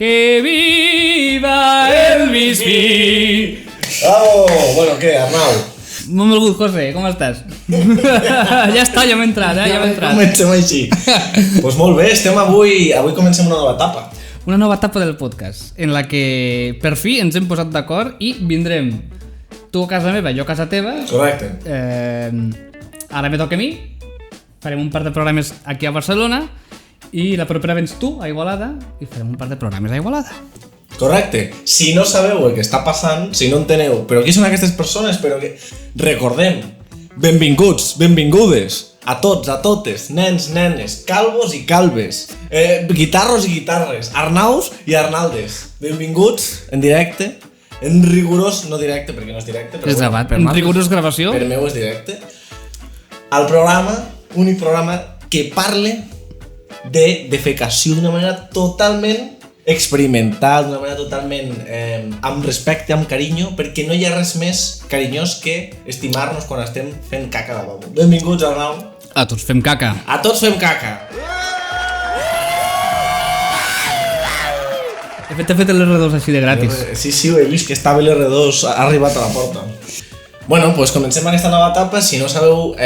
Que viva Elvis V. Bueno, què, Arnau? Molt benvolgut, José, com estàs? Ja està, ja m'he entrat, ja m'he entrat. Comencem així. Doncs molt bé, estem avui comencem una nova etapa. Una nova etapa del podcast, en la que per fi ens hem posat d'acord i vindrem tu a casa meva, jo a casa teva. Correcte. Ara me toca a mi, farem un par de programes aquí a Barcelona i la propera vens tu a Igualada i farem un par de programes a Igualada. Correcte. Si no sabeu el que està passant, si no enteneu, però qui són aquestes persones, però que... Recordem, benvinguts, benvingudes, a tots, a totes, nens, nenes, calvos i calves, guitarros i guitarres, arnaus i arnaldes. Benvinguts en directe, en rigorós, no directe, perquè no és directe, però És gravat, en rigorós gravació. Per meu és directe. Al programa, únic programa que parle de defecació d'una manera totalment experimental, d'una manera totalment amb respecte, amb carinyo, perquè no hi ha res més carinyós que estimar-nos quan estem fent caca de lavabo. Benvinguts, Arnau. A tots fem caca. A tots fem caca. He fet l'R2 així de gratis. Sí, ho he vist, que estava l'R2, ha arribat a la porta. Bueno, doncs comencem aquesta nova etapa. Si no sabeu,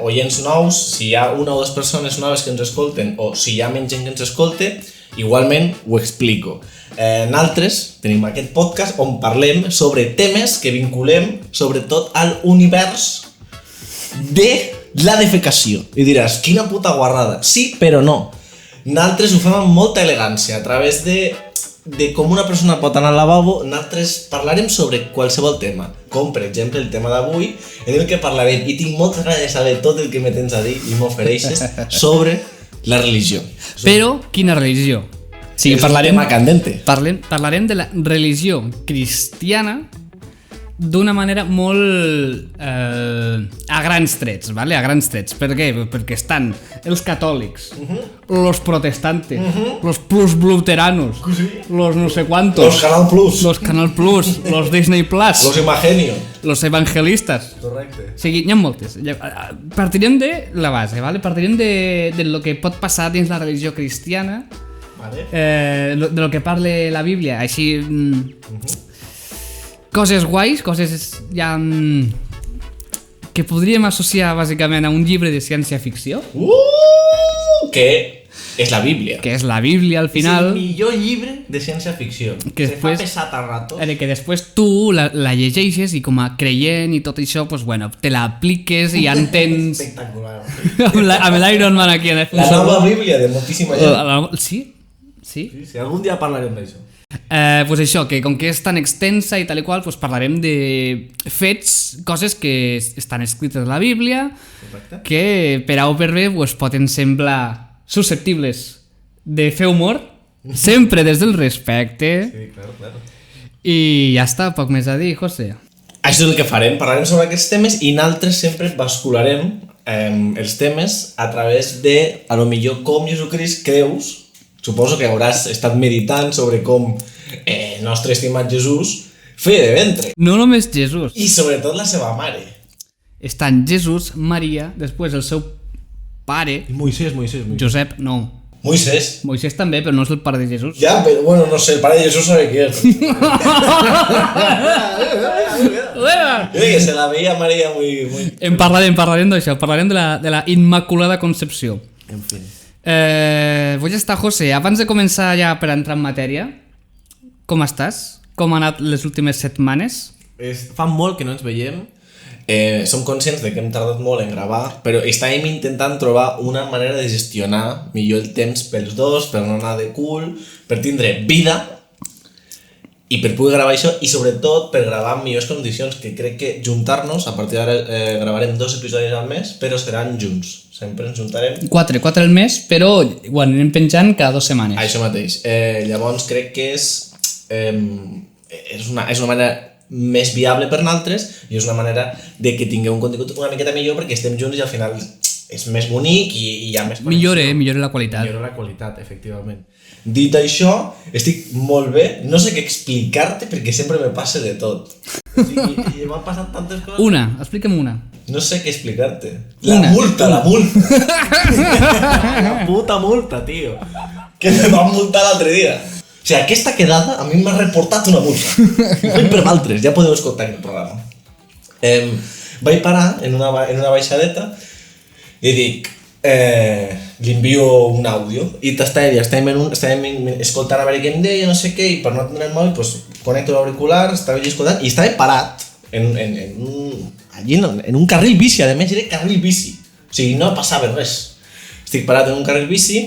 oients nous, si hi ha una o dues persones noves que ens escolten o si hi ha menys gent que ens escolte, igualment ho explico. Nosaltres tenim aquest podcast on parlem sobre temes que vinculem sobretot al univers de la defecació. I diràs, quina puta guarrada. Sí, però no. Nosaltres ho fem amb molta elegància, a través de com una persona pot anar al lavabo. Nosaltres parlarem sobre qualsevol tema, com per exemple el tema d'avui, en el que parlarem, i tinc moltes ganes de saber tot el que me tens a dir i m'ofereixes sobre la religió. Però quina religió? Sí, és un tema candente. Parlarem de la religió cristiana d'una manera molt a grans trets, ¿vale? A grans trets. Per què? Perquè estan els catòlics, los protestantes, los plusbluteranos, los no sé cuántos, los Canal Plus, los Disney Plus, los Imagenio, los evangelistas. Correcte. O sigui, n'hi ha moltes. Partirem de la base, ¿vale? Partirem de lo que pot passar dins la religió cristiana, vale. De lo que parla la Bíblia, així... Coses guais, coses ja... que podríem associar bàsicament a un llibre de ciència-ficció. Que és la Bíblia. Que és la Bíblia, al final. És el millor llibre de ciència-ficció. Que se fa pesat a ratos. Que després tu la llegeixes i com a creient i tot això, pues bueno, te l'apliques i ja entens... Espectacular. amb l'Iron Man aquí en el la nova Bíblia de moltíssima gent. Sí? Sí? Sí, algun dia parlarem d'això. Pues això, que com que és tan extensa i tal i qual, pues parlarem de fets, coses que estan escrites a la Bíblia. Correcte. Que per A o per B pues, poden semblar susceptibles de fer humor, sempre des del respecte. Sí, claro. I ja està, poc més a dir, José. Això és el que farem, parlarem sobre aquests temes i nosaltres sempre bascularem els temes a través de, a lo millor, com Jesucrist creus. Suposo que hauràs estat meditant sobre com nostre estimat Jesús feia de ventre. No només Jesús. I sobretot la seva mare. Estan Jesús, Maria, després el seu pare... I Moisès. Josep, no. Moisès també, però no és el pare de Jesús. Ja, però bueno, no sé, el pare de Jesús sabe qui és. Que se la veia Maria muy... Parlarem d'això, parlarem de la Immaculada Concepció. En fi. Vull estar, José, abans de començar ja per entrar en matèria, com estàs? Com han anat les últimes setmanes? Fa molt que no ens veiem, som conscients de que hem tardat molt en gravar, però estàvem intentant trobar una manera de gestionar millor el temps pels dos, per no anar de cul, per tindre vida i per poder gravar això, i sobretot per gravar en millors condicions, que crec que juntar-nos, a partir d'ara gravarem 2 episodis al mes, però seran junts. Sempre ens juntarem. 4 al mes, però ho anirem penjant cada 2 setmanes. Això mateix. Llavors crec que és una manera més viable per nosaltres i és una manera de que tingueu un contingut una miqueta millor perquè estem junts i al final és més bonic i hi ha més connexió. Millora la qualitat. Millora la qualitat, efectivament. Dit això, estic molt bé. No sé què explicar-te perquè sempre me passa de tot. I m'han passat tantes coses. Explica'm una. No sé què explicar-te. La multa. La puta multa, tio. Que me van multar l'altre dia. O sigui, aquesta quedada a mi m'ha reportat una multa. Vull per altres, ja podeu escoltar aquest programa. Vaig parar en una baixadeta i dic, li envio un àudio i estàvem escoltant a veure què em deia, no sé què, i per no atendre el mòbil, doncs connecto l'auricular, estava allà escoltant i estava parat en un carril bici, a més era carril bici, o sigui, no passava res. Estic parat en un carril bici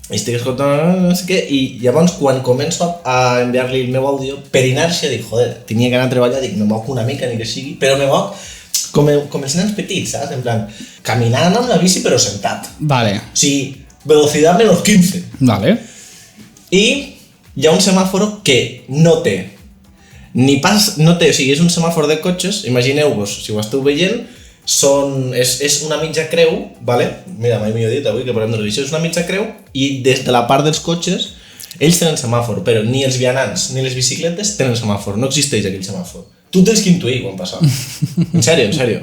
i estic escoltant no sé què, i llavors quan començo a enviar-li el meu àudio, per inèrcia dic, joder, tenia que anar a treballar, dic, me moc una mica, ni que sigui, però me moc com els nens petits, saps? En plan, caminant amb la bici però sentat. Vale. O sigui, velocidad menos 15. Vale. I hi ha un semàforo que no té ni pas, no té, o sigui, és un semàfor de cotxes, imagineu-vos, si ho esteu veient, és una mitja creu, vale? Mira, mai millor dit avui que parlem de religió, és una mitja creu i des de la part dels cotxes ells tenen semàfor, però ni els vianants ni les bicicletes tenen semàfor, no existeix aquell semàfor. Tu tens que intuir quan passa. En sèrio.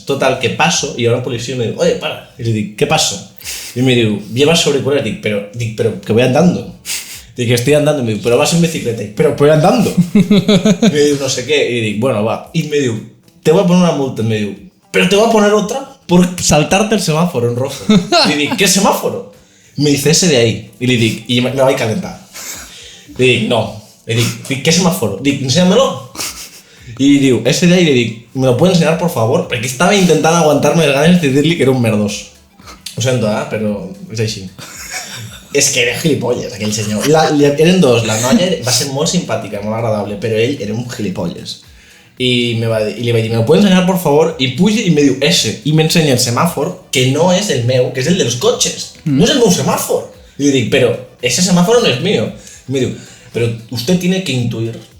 Total, que passo i hi ha una policia i me diu, oye, para. I li dic, ¿qué pasa? Y me diu, llevas auriculares. Dic, pero que voy andando. Dic, estoy andando. Y me diu, pero vas en bicicleta. Pero voy andando. Y me diu, no sé qué. Y dic, bueno, va. Y me diu, te voy a poner una multa. Y me diu, pero te voy a poner otra por saltarte el semáforo en rojo. Y le dic, ¿qué semáforo? Me dice, ese de ahí. Y le dic, y me va a calentar. Le dic, no. Le dic, ¿qué semáforo? Dic, enséñamelo. Y diu, ese de ahí, le dic, ¿me lo puede enseñar por favor? Perquè estava intentant aguantar-me les ganes de dir-li que era un merdós. Ho sento, però és així. És que era gilipolles, aquell senyor. Eren dos, la noia va ser molt simpàtica, molt agradable, però ell era un gilipolles. I li vaig dir, ¿me lo puede enseñar por favor? I puja i me diu, ese. I m'ensenya el semàfor, que no és el meu, que és el dels cotxes. No és el meu semàfor. I li dic, pero ese semáforo no es mío. Y me diu, pero usted tiene que intuir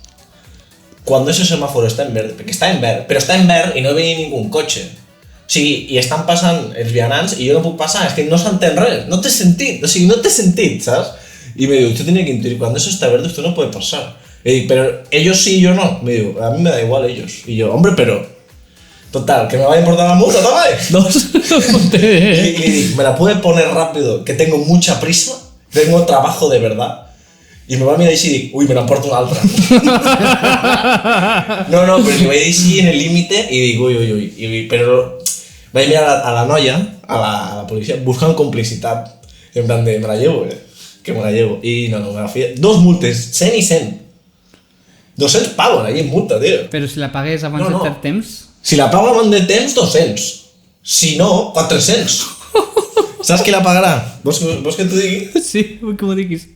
cuando ese semáforo está en verde, perquè està en verd, però està en verd i no ve ningú cotxe. O sigui, i estan passant els vianants i jo no puc passar, és que no s'entén res, no té sentit, o sigui, no té sentit, saps? I me diu, usted tiene que intuir, cuando eso está verde usted no puede pasar. Y dic, pero ellos sí, yo no. Me diu, a mí me da igual ellos. Y yo, hombre, pero... Total, que me vaya a importar la multa, ¿también? Y le dic, me la puede poner rápido, que tengo mucha prisa, tengo trabajo de verdad. I me va mirar així i dic, ui, me n'emporto una altra. No, però li vaig dir així en el límite i dic, ui. Però vaig mirar a la noia, a la policia, buscant complicitat. En plan de, me la llevo, que me la llevo. I no, me la feia. 2 multes, 100 i 100. 200 pavos, allà en multa, tio. Però si la pagués abans de cert temps... Si la pago abans de temps, 200. Si no, 400. Saps qui la pagarà? Vols que t'ho digui? Sí, vull que m'ho diguis.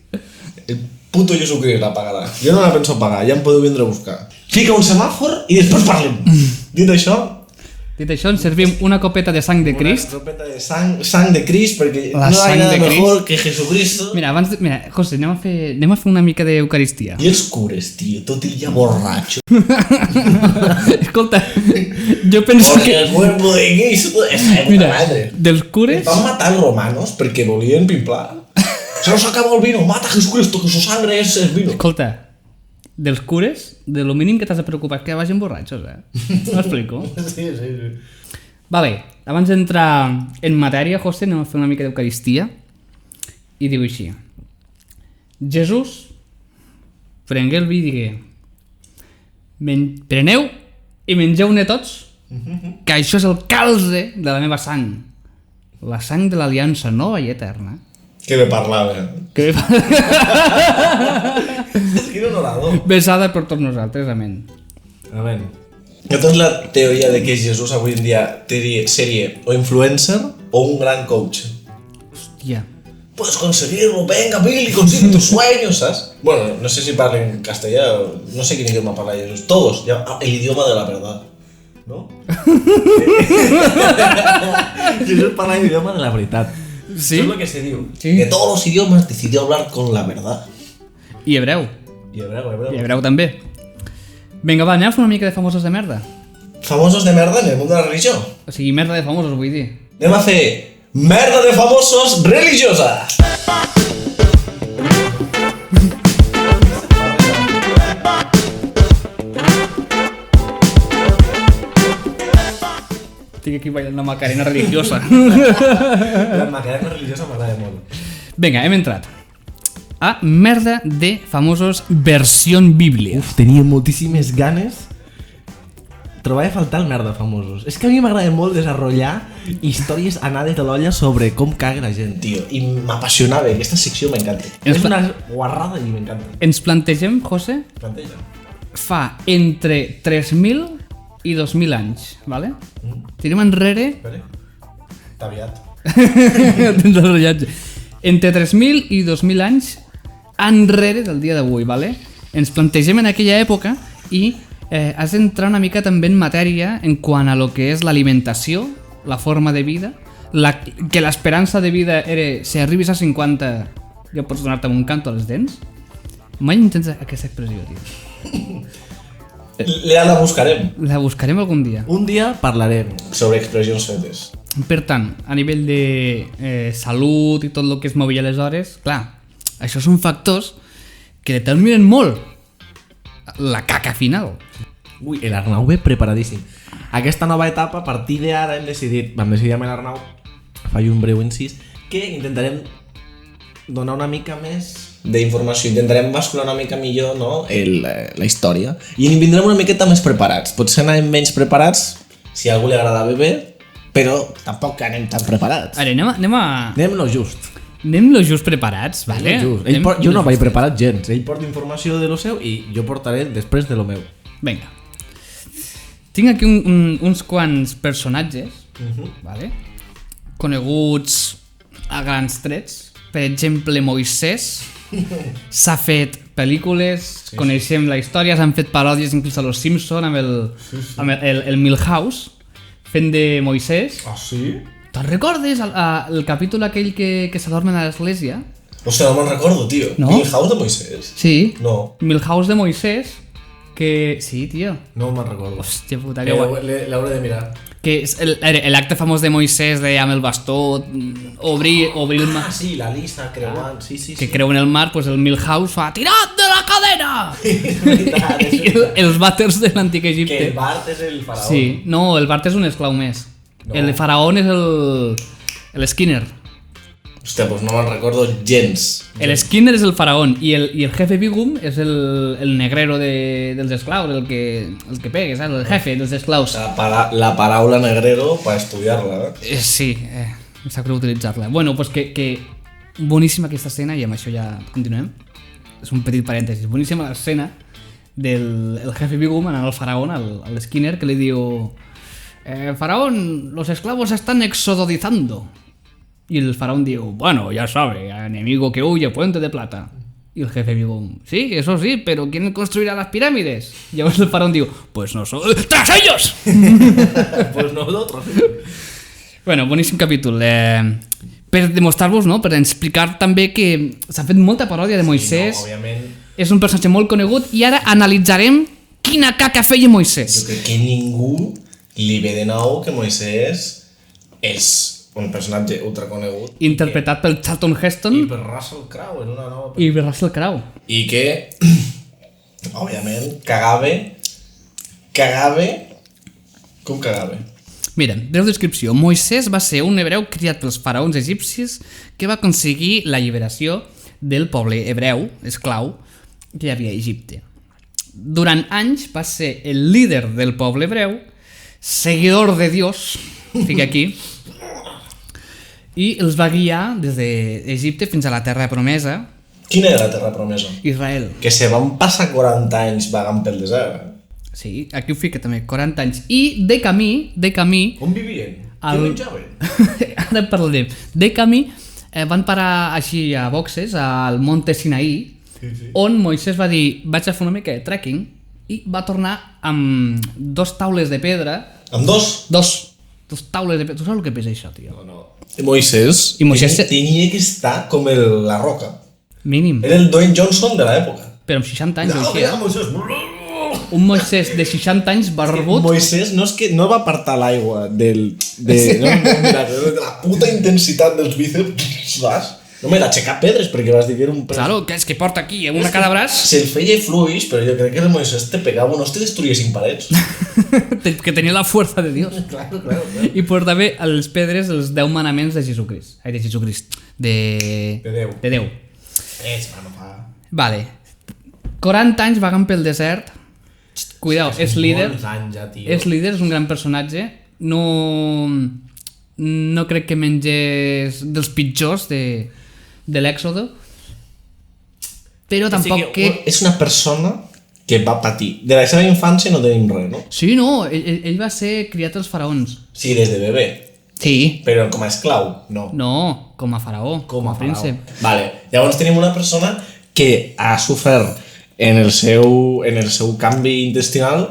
El puto Jesucrist la pagarà. Jo no la penso pagar, ja em podeu vindre a buscar. Fica un semàfor i després parlem. Dit això, ens servim una copeta de sang de Crist. Una copeta de sang de Crist, perquè La no hi ha sang nada de mejor que Jesucristo. Mira, José, anem a fer una mica d'eucaristia. I els cures, tio, tot el dia borratxo. Escolta, jo penso Porque que... el cuerpo de Cristo es de puta Mira, madre. dels cures... Van matar els romanos perquè volien pimplar. Se nos acaba el vino, mata a Jesucristo, que su sangre es el vino. Escolta, dels cures, de lo mínim que t'has de preocupar és que vagin borratxos, M'explico? Sí. Vale, abans d'entrar en matèria, José, anem a fer una mica d'eucaristia. I diu així. Jesús prengué el vi i digué, preneu i mengeu-ne tots, que això és el calze de la meva sang, la sang de l'aliança nova i eterna. Que me parlava. És que era un orador. Besada per tots nosaltres, amén. Amén. ¿No tens la teoria de que Jesús avui en dia seria o influencer o un gran coach? Hòstia. Puedes conseguirlo, venga Billy, consigue tus sueños, ¿sabes? Bueno, no sé si parla en castellano, no sé quin idioma parla Jesús. Todos, el idioma de la verdad, ¿no? Jesús parla el idioma de la veritat. Sí? Eso es lo que se diu. Sí. De todos los idiomas decidió hablar con la verdad. I hebreu. I hebreu. I hebreu també. Vinga, va, anem a fer una mica de famosos de merda. Famosos de merda en el mundo de la religió. O sigui, merda de famosos, vull dir. Anem a fer merda de famosos religiosa. Estic aquí ballant la Macarena religiosa. La Macarena religiosa m'agrada molt. Vinga, hem entrat. a merda de famosos versió Bíblia. Uf, tenia moltíssimes ganes trobava a faltar el merda famosos. És que a mi m'agrada molt desenrotllar històries anades de l'olla sobre com caga la gent, tio. I m'apassionava, aquesta secció m'encanta. És una guarrada i m'encanta. Ens plantegem, José, Planteja. fa entre 3.000 i 2.000 anys, ¿vale? Tirem enrere... Espera. T'ha aviat. Tens el rellotge. Entre 3.000 i 2.000 anys enrere del dia d'avui, ¿vale? Ens plantegem en aquella època i has d'entrar una mica també en matèria en quant a lo que és l'alimentació, la forma de vida, que l'esperança de vida era si arribis a 50 ja pots donar-te un canto a les dents. Mai intents aquesta expressió, tio. La buscarem. La buscarem algun dia. Un dia parlarem sobre expressions fetes. Per tant, a nivell de salut i tot el que es movia aleshores, clar, això són factors que determinen molt la caca final. Ui, l'Arnau ve preparadíssim. Aquesta nova etapa, a partir d'ara vam decidir amb l'Arnau, faig un breu incís, que intentarem donar una mica més d'informació, intentarem bascular una mica millor, no? La història, i en vindrem una miqueta més preparats. Potser anem menys preparats si a algú li agrada beber, però tampoc anem tan preparats. Ara, Anem lo just. Anem lo just preparats, vale? Jo no vaig preparat gens. Ell porta informació de lo seu i jo portaré després de lo meu. Vinga. Tinc aquí uns quants personatges, vale? Coneguts a grans trets. Per exemple, Moisès. S'ha fet pel·lícules, coneixem la història, s'han fet paròdies inclús a Los Simpson amb el Milhouse fent de Moisès. Ah, sí? Te'n recordes el capítol aquell que s'adormen a l'església? Hòstia, no me'n recordo, tio. No? Milhouse de Moisès? Sí. No. Milhouse de Moisès, que... Sí, tio. No me'n recordo. Hòstia puta, que guai. L'hauré de mirar. Que és l'acte famós de Moisès de amb el bastó obrir el mar. Ah, sí, la Lisa creuant, sí. Que creuen el mar, pues el Milhouse fa tirat de la cadena! És veritat, I els vàters de l'antic Egipte. Que el Bart és el faraó. Sí, no, el Bart és un esclau més. No. El faraón és el Skinner. Hòstia, doncs no me'n recordo gens. El Skinner és el faraón i el jefe Bigum és el negrero dels esclaus, el que pega, saps? El jefe dels esclaus. La paraula negrero per estudiar-la, Sí, em sap greu utilitzar-la. Bueno, pues que boníssima aquesta escena i amb això ja continuem. És un petit parèntesis. Boníssima l'escena del jefe Bigum anant al faraón, al Skinner, que li diu faraón, los esclavos están exododizando. Y el faraón dijo, bueno, ya sabe, enemigo que huye, puente de plata. Y el jefe dijo, sí, eso sí, pero ¿quién construirá las pirámides? Y luego el faraón dijo, pues nosotros... ¡Tras ellos! Pues nosotros. Bueno, boníssim capítol. Per demostrar-vos, no? Per explicar també que s'ha fet molta paròdia de Moisès. Sí, no, òbviament. És un personatge molt conegut i ara analitzarem quina caca feia Moisès. Jo crec que ningú li ve de nou que Moisès és un personatge ultraconegut. Interpretat pel Charlton Heston I per Russell Crowe en una nova pel·lícula. i per Russell Crowe. I que, òbviament, cagava... Com cagava? Mira, breu descripció. Moisès va ser un hebreu criat pels faraons egipcis que va aconseguir l'alliberació del poble hebreu, esclau, que hi havia a Egipte. Durant anys va ser el líder del poble hebreu, seguidor de Dios, fica aquí, i els va guiar des d'Egipte fins a la terra promesa. Quina era la terra promesa? Israel. Que se van passar 40 anys vagant pel desert. Sí, aquí ho fica també, 40 anys. I de camí... On vivien? Què menjaven? Ara parlarem. De camí van parar així a boxes al Monte Sinaí, on Moisès va dir, vaig a fer una mica de trekking, i va tornar amb 2 taules de pedra. Amb dos? Dos taules de pedra. Tu saps el que pesa això, tio? No. Moisès tenia que estar com la roca. Mínim. Era el Dwayne Johnson de l'època. Però amb 60 anys o així, Moisès. Un Moisès de 60 anys barbut. Moisès no va apartar l'aigua de la puta intensitat dels bíceps, vas? No m'he d'aixecar pedres perquè vas dir que era un... Claro, que és que porta aquí una cada braç. Se'l feia fluix, però jo crec que el Moisès te pegava, no te destruïessin parets. Que tenia la fuerza de Dios. Claro. I portava a les pedres els 10 manaments de Jesucrist. Ai, de Jesucrist. De Déu. De Déu. no fa... Vale. 40 anys vagant pel desert. Cuidao, és líder. Molts anys ja, tio. És líder, és un gran personatge. No crec que mengés dels pitjors de l'Èxodo. Però tampoc que... És una persona que va patir. De la seva infància no tenim res, no? Sí, no, ell va ser criat als faraons. Sí, des de bebè. Sí. Però com a esclau, no. No, com a faraó, com a príncep. Vale, llavors tenim una persona que ha sofert en el seu canvi intestinal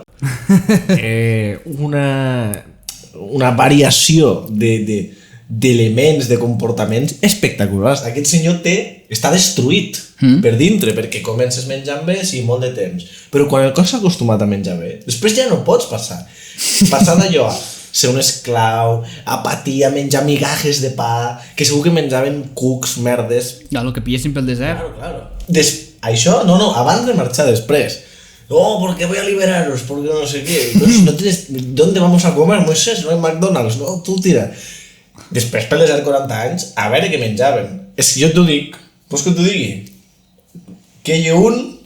una variació d'elements, de comportaments espectaculars. Aquest senyor està destruït per dintre, perquè comences menjant bé, sí, molt de temps. Però quan el cos s'ha acostumat a menjar bé, després ja no pots passar. Passar d'allò a ser un esclau, a patir, a menjar migajes de pa, que segur que menjaven cucs, merdes... Ja, el que pillessin pel desert. Claro. Això, no, abans de marxar després. No, porque voy a liberaros, porque no sé qué. No tienes... ¿Dónde vamos a comer, Moisés? No hay McDonald's, no? Tu tira. Després, per les 40 anys, a veure què menjaven. És que jo t'ho dic. Vols que t'ho digui? Que hi ha un...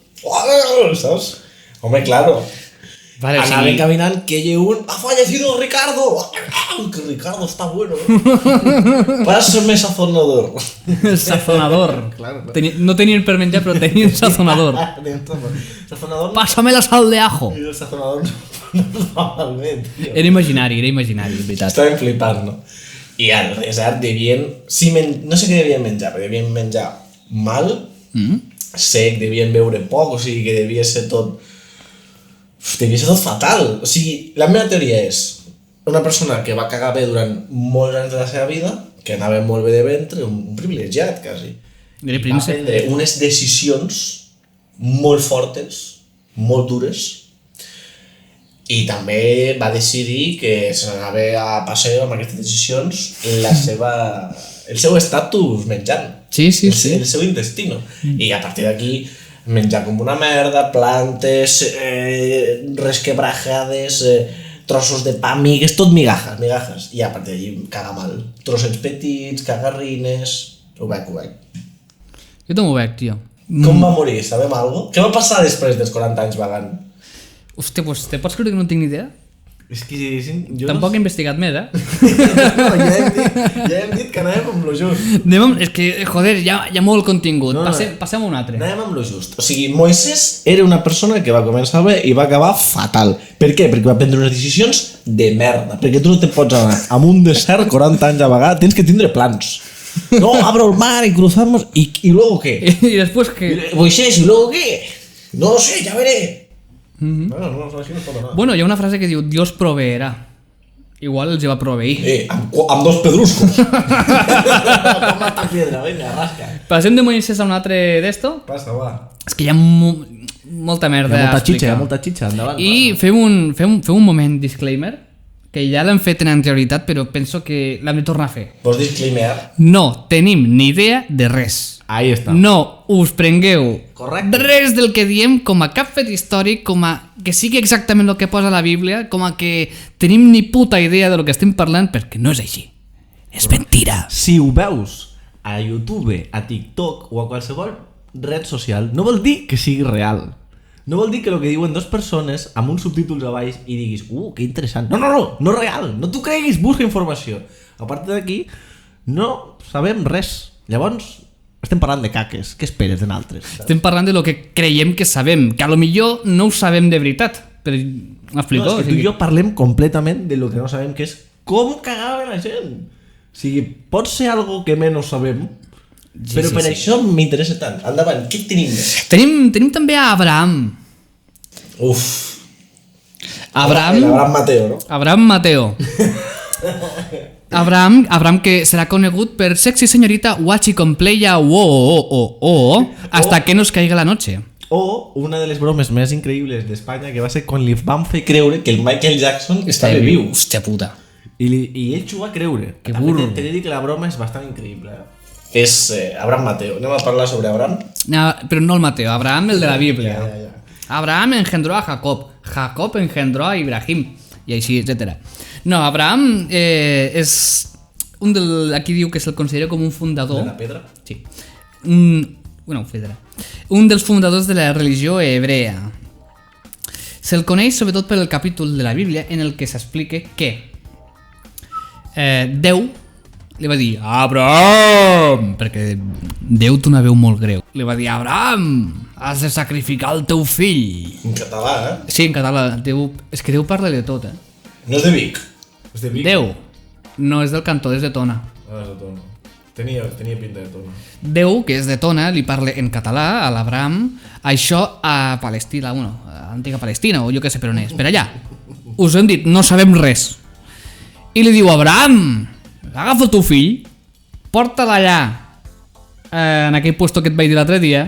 ¿Sabes? Home, claro. Vale, Anaven caminant, que hi ha un... ¡Ha fallecido Ricardo! Que Ricardo está bueno. Pásame sazonador. El sazonador. Claro. No tenien per menjar, però tenien sazonador. Sazonador. Pásame la sal de ajo. I el sazonador no va malament, tio. Era imaginari, de veritat. Estaven flipant, no? I al desert devien... No sé què devien menjar, però devien menjar mal, sec, devien beure poc, o sigui que devia ser tot fatal. O sigui, la meva teoria és una persona que va cagar bé durant molts anys de la seva vida, que anava molt bé de ventre, un privilegiat, quasi. Era Va príncep. prendre unes decisions molt fortes, molt dures, i també va decidir que se n'anava a passeig amb aquestes decisions el seu estatus menjant. Sí. El seu intestino. I a partir d'aquí menjar com una merda, plantes, resquebrajades, trossos de pa, migues, tot migajas. I a partir d'allí caga mal. Trossets petits, cagarrines... Ho veig. Jo també ho veig, tio. Com va morir? Sabem alguna cosa? Què va passar després dels 40 anys vagant? Hòstia, pues te pots creure que no tinc ni idea? És que jo Tampoc he investigat més, ja hem dit que anàvem amb lo just. És que, joder, hi ha molt contingut. Passem a un altre. Anàvem amb lo just. O sigui, Moisés era una persona que va començar bé i va acabar fatal. Per què? Perquè va prendre unes decisions de merda. Perquè tu no te pots anar amb un desert 40 anys a vagar, tens que tindre plans. No, abro el mar y cruzamos. ¿Y luego qué? ¿Y después qué? Moisés, ¿y luego qué? No lo sé, ya veré. Bueno, així no es pot anar. Bueno, hi ha una frase que diu Dios proveerà. Igual els hi va proveir. Amb dos pedruscos. Com esta piedra, venga, rasca. Passem de Moisés a un altre d'esto. Passa, va. És que hi ha molta merda a explicar. Hi ha molta xitxa, endavant. I fem un moment disclaimer, que ja l'hem fet en anterioritat, però penso que l'hem de tornar a fer. Vols disclaimer? No tenim ni idea de res. Ahí està. No us prengueu Correcte. res del que diem com a cap fet històric, com a que sigui exactament el que posa a la Bíblia, com a que tenim ni puta idea del que estem parlant, perquè no és així. És mentira. Si ho veus a YouTube, a TikTok o a qualsevol red social, no vol dir que sigui real. No vol dir que el que diuen dues persones amb uns subtítols a baix i diguis que interessant. No real, no t'ho creguis, busca informació. A part d'aquí, no sabem res. Llavors, estem parlant de caques. Què esperes de naltres? Estem parlant de lo que creiem que sabem, que a lo millor no ho sabem de veritat. Però m'explico? No, és que tu i jo parlem completament de lo que no sabem, que és com cagava la gent. O sigui, pot ser algo que menys sabem, Però per això m'interessa tant. Endavant, què tenim més? Tenim també a Abraham. Uf. Abraham Mateo, no? Abraham Mateo. Abraham que serà conegut per sexy señorita guachicomplaya hasta que nos caiga la noche. O una de les bromes més increïbles d'Espanya, que va ser quan li van fer creure que el Michael Jackson estava viu. Hòstia puta. I ell s'ho va creure. Que burro. T'he de dir que la broma és bastant increïble. És Abraham Mateo. Anem a parlar sobre Abraham? No, però no el Mateo, Abraham el de la Bíblia. Ja. Abraham engendró a Jacob, Jacob engendró a Ibrahim, i així, etc. No, Abraham és un del... Aquí diu que se'l considera com un fundador. De la pedra? Sí. un dels fundadors de la religió hebrea. Se'l coneix sobretot per el capítol de la Bíblia en el que s'explica que Déu li va dir Abraham, perquè Déu té una veu molt greu. Li va dir Abraham, has de sacrificar el teu fill. En català, Sí, en català. És que Déu parla de tot, No és de Vic. És de Vic. Déu no és del cantó, és de Tona. Ah, és de Tona. Tenia pinta de Tona. Déu, que és de Tona, li parla en català a l'Abraham, això a Palestina, a l'antiga Palestina, o jo què sé per on és, per allà. Us hem dit, no sabem res. I li diu, Abraham, agafa el teu fill, porta'l allà, en aquell puesto que et vaig dir l'altre dia,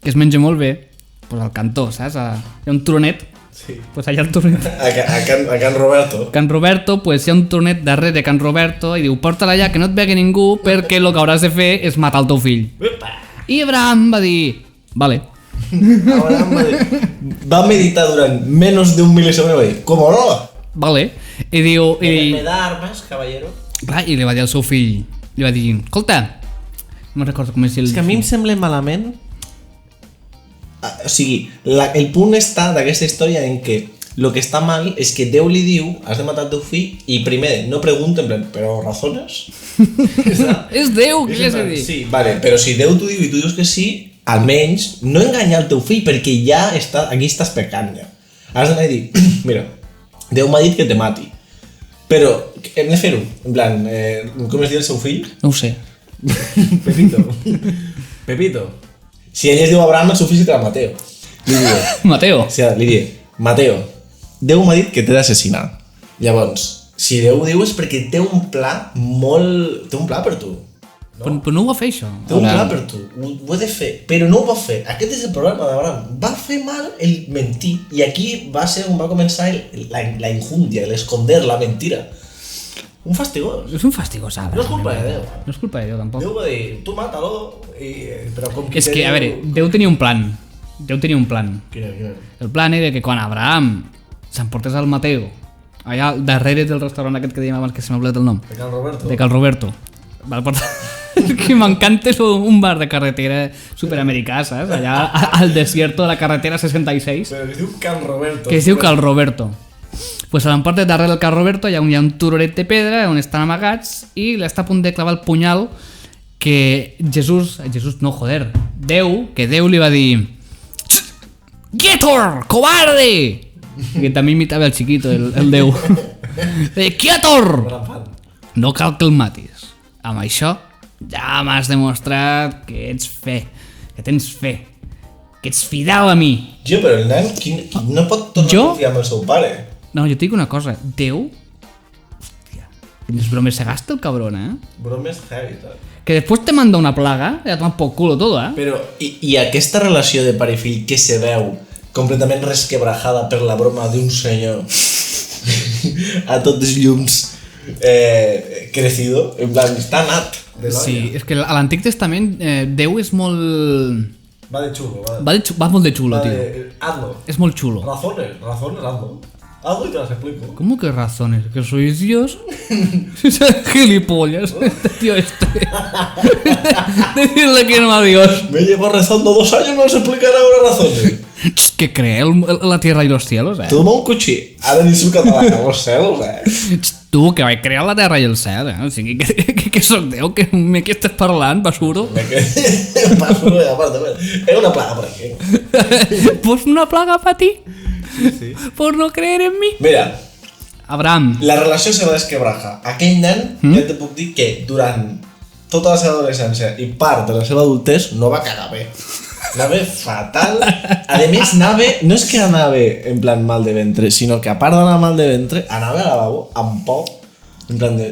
que es menja molt bé, pues al cantó, saps? Hi ha un tronet, Sí. pues allà el tronet. A Can Roberto. Can Roberto, pues hi ha un tronet darrere de Can Roberto i diu, porta-la allà, que no et vegi ningú, perquè el que hauràs de fer és matar el teu fill. I Abraham va dir, vale. Abraham va meditar durant menys d'un mil·lisegon i va dir, com no? Vale. I diu... Me da armes, caballero. Clar, i li va dir al seu fill, li va dir, escolta, no me'n recordo com és el... És que a mi em sembla malament. O sigui, el punt està d'aquesta història en què lo que està mal és que Déu li diu has de matar el teu fill i primer no pregunta en plan, però razones? És Déu, què li has de dir? Sí, vale, però si Déu t'ho diu i tu dius que sí, almenys no enganyar el teu fill perquè ja està, aquí estàs pecant ja. Has d'anar i dir, mira, Déu m'ha dit que te mati, però hem de fer-ho, en plan, com es diu el seu fill? No ho sé. Pepito. Si ell es diu Abraham, el seu fill se dirà Mateo. Li diu, Mateo. o sigui, li diu, Mateo, Déu m'ha dit que t'he d'assassinar. Llavors, si Déu ho diu és perquè té un pla molt... Té un pla per tu. Però no ho va fer, això. Té un pla per tu. Ho he de fer, però no ho va fer. Aquest és el problema d'Abraham. Va fer mal el mentir. I aquí va ser on va començar la injundia, l'esconder, la mentira. Un fastigós. És un fastigós, Abraham. No és culpa de Déu. No és culpa de Déu, tampoc. Déu va dir, tu mata-lo, però com És que, a veure, Déu tenia un plan. Déu tenia un plan. Quin era? El plan era que quan Abraham s'emportés al Mateo, allà darrere del restaurant aquest que dèiem abans que se m'ha oblidat el nom, De Can Roberto. de Cal Roberto, va portar... que m'encanta és un bar de carretera superamericà, saps? Allà al desierto de la carretera 66, Però es diu Can Roberto. que es diu Cal Roberto. Pues a l'emporta darrere del Cal Roberto hi ha un turoret de pedra on estan amagats i l'està a punt de clavar el punyal que Déu li va dir Quietor, cobarde! Que també imitava el chiquito, el Déu. Quietor! No cal que el matis. Amb això ja m'has demostrat que ets fe, que tens fe, que ets fidel a mi. Jo, però el nen no pot tornar Jo? a confiar en el seu pare. No, jo et dic una cosa, Déu... Hòstia, quines bromes se gasta el cabrón, Bromes heavy, tal. Que después te manda una plaga, ya toma por culo todo, Però, i aquesta relació de pare i fill que se veu completament resquebrajada per la broma d'un senyor a tots els llums crecido, en plan, està nat de l'olla. Sí, és que a l'Antic Testament Déu és molt... Va de xulo, Va molt de xulo, tio. Hazlo. És molt xulo. Razones, hazlo. Hazlo y te las explico. ¿Cómo que razones? ¿Que sois Dios? Gilipollas. Este tío Decirle que no a Dios. Me llevo rezando 2 años, no os explicaré ahora razones. Que cree la tierra y los cielos, Toma un cuchí. Ara ni su català, los celos, Tu, que vaig crear la terra i el cel, O sigui, que soc Déu, que estàs parlant, basuro? Basuro, aparte, es una plaga por aquí. ¿Pues una plaga para ti? Sí. ¿Por no creer en mí? Mira, Abraham. la relació se va desquebrajar. Aquell nen, ja te puc dir que durant tota la seva adolescència i part de la seva adultès no va cagar bé. Anava fatal. A més, no és que anava en plan mal de ventre, sinó que a part d'anar mal de ventre, anava al lavabo amb por, en plan de...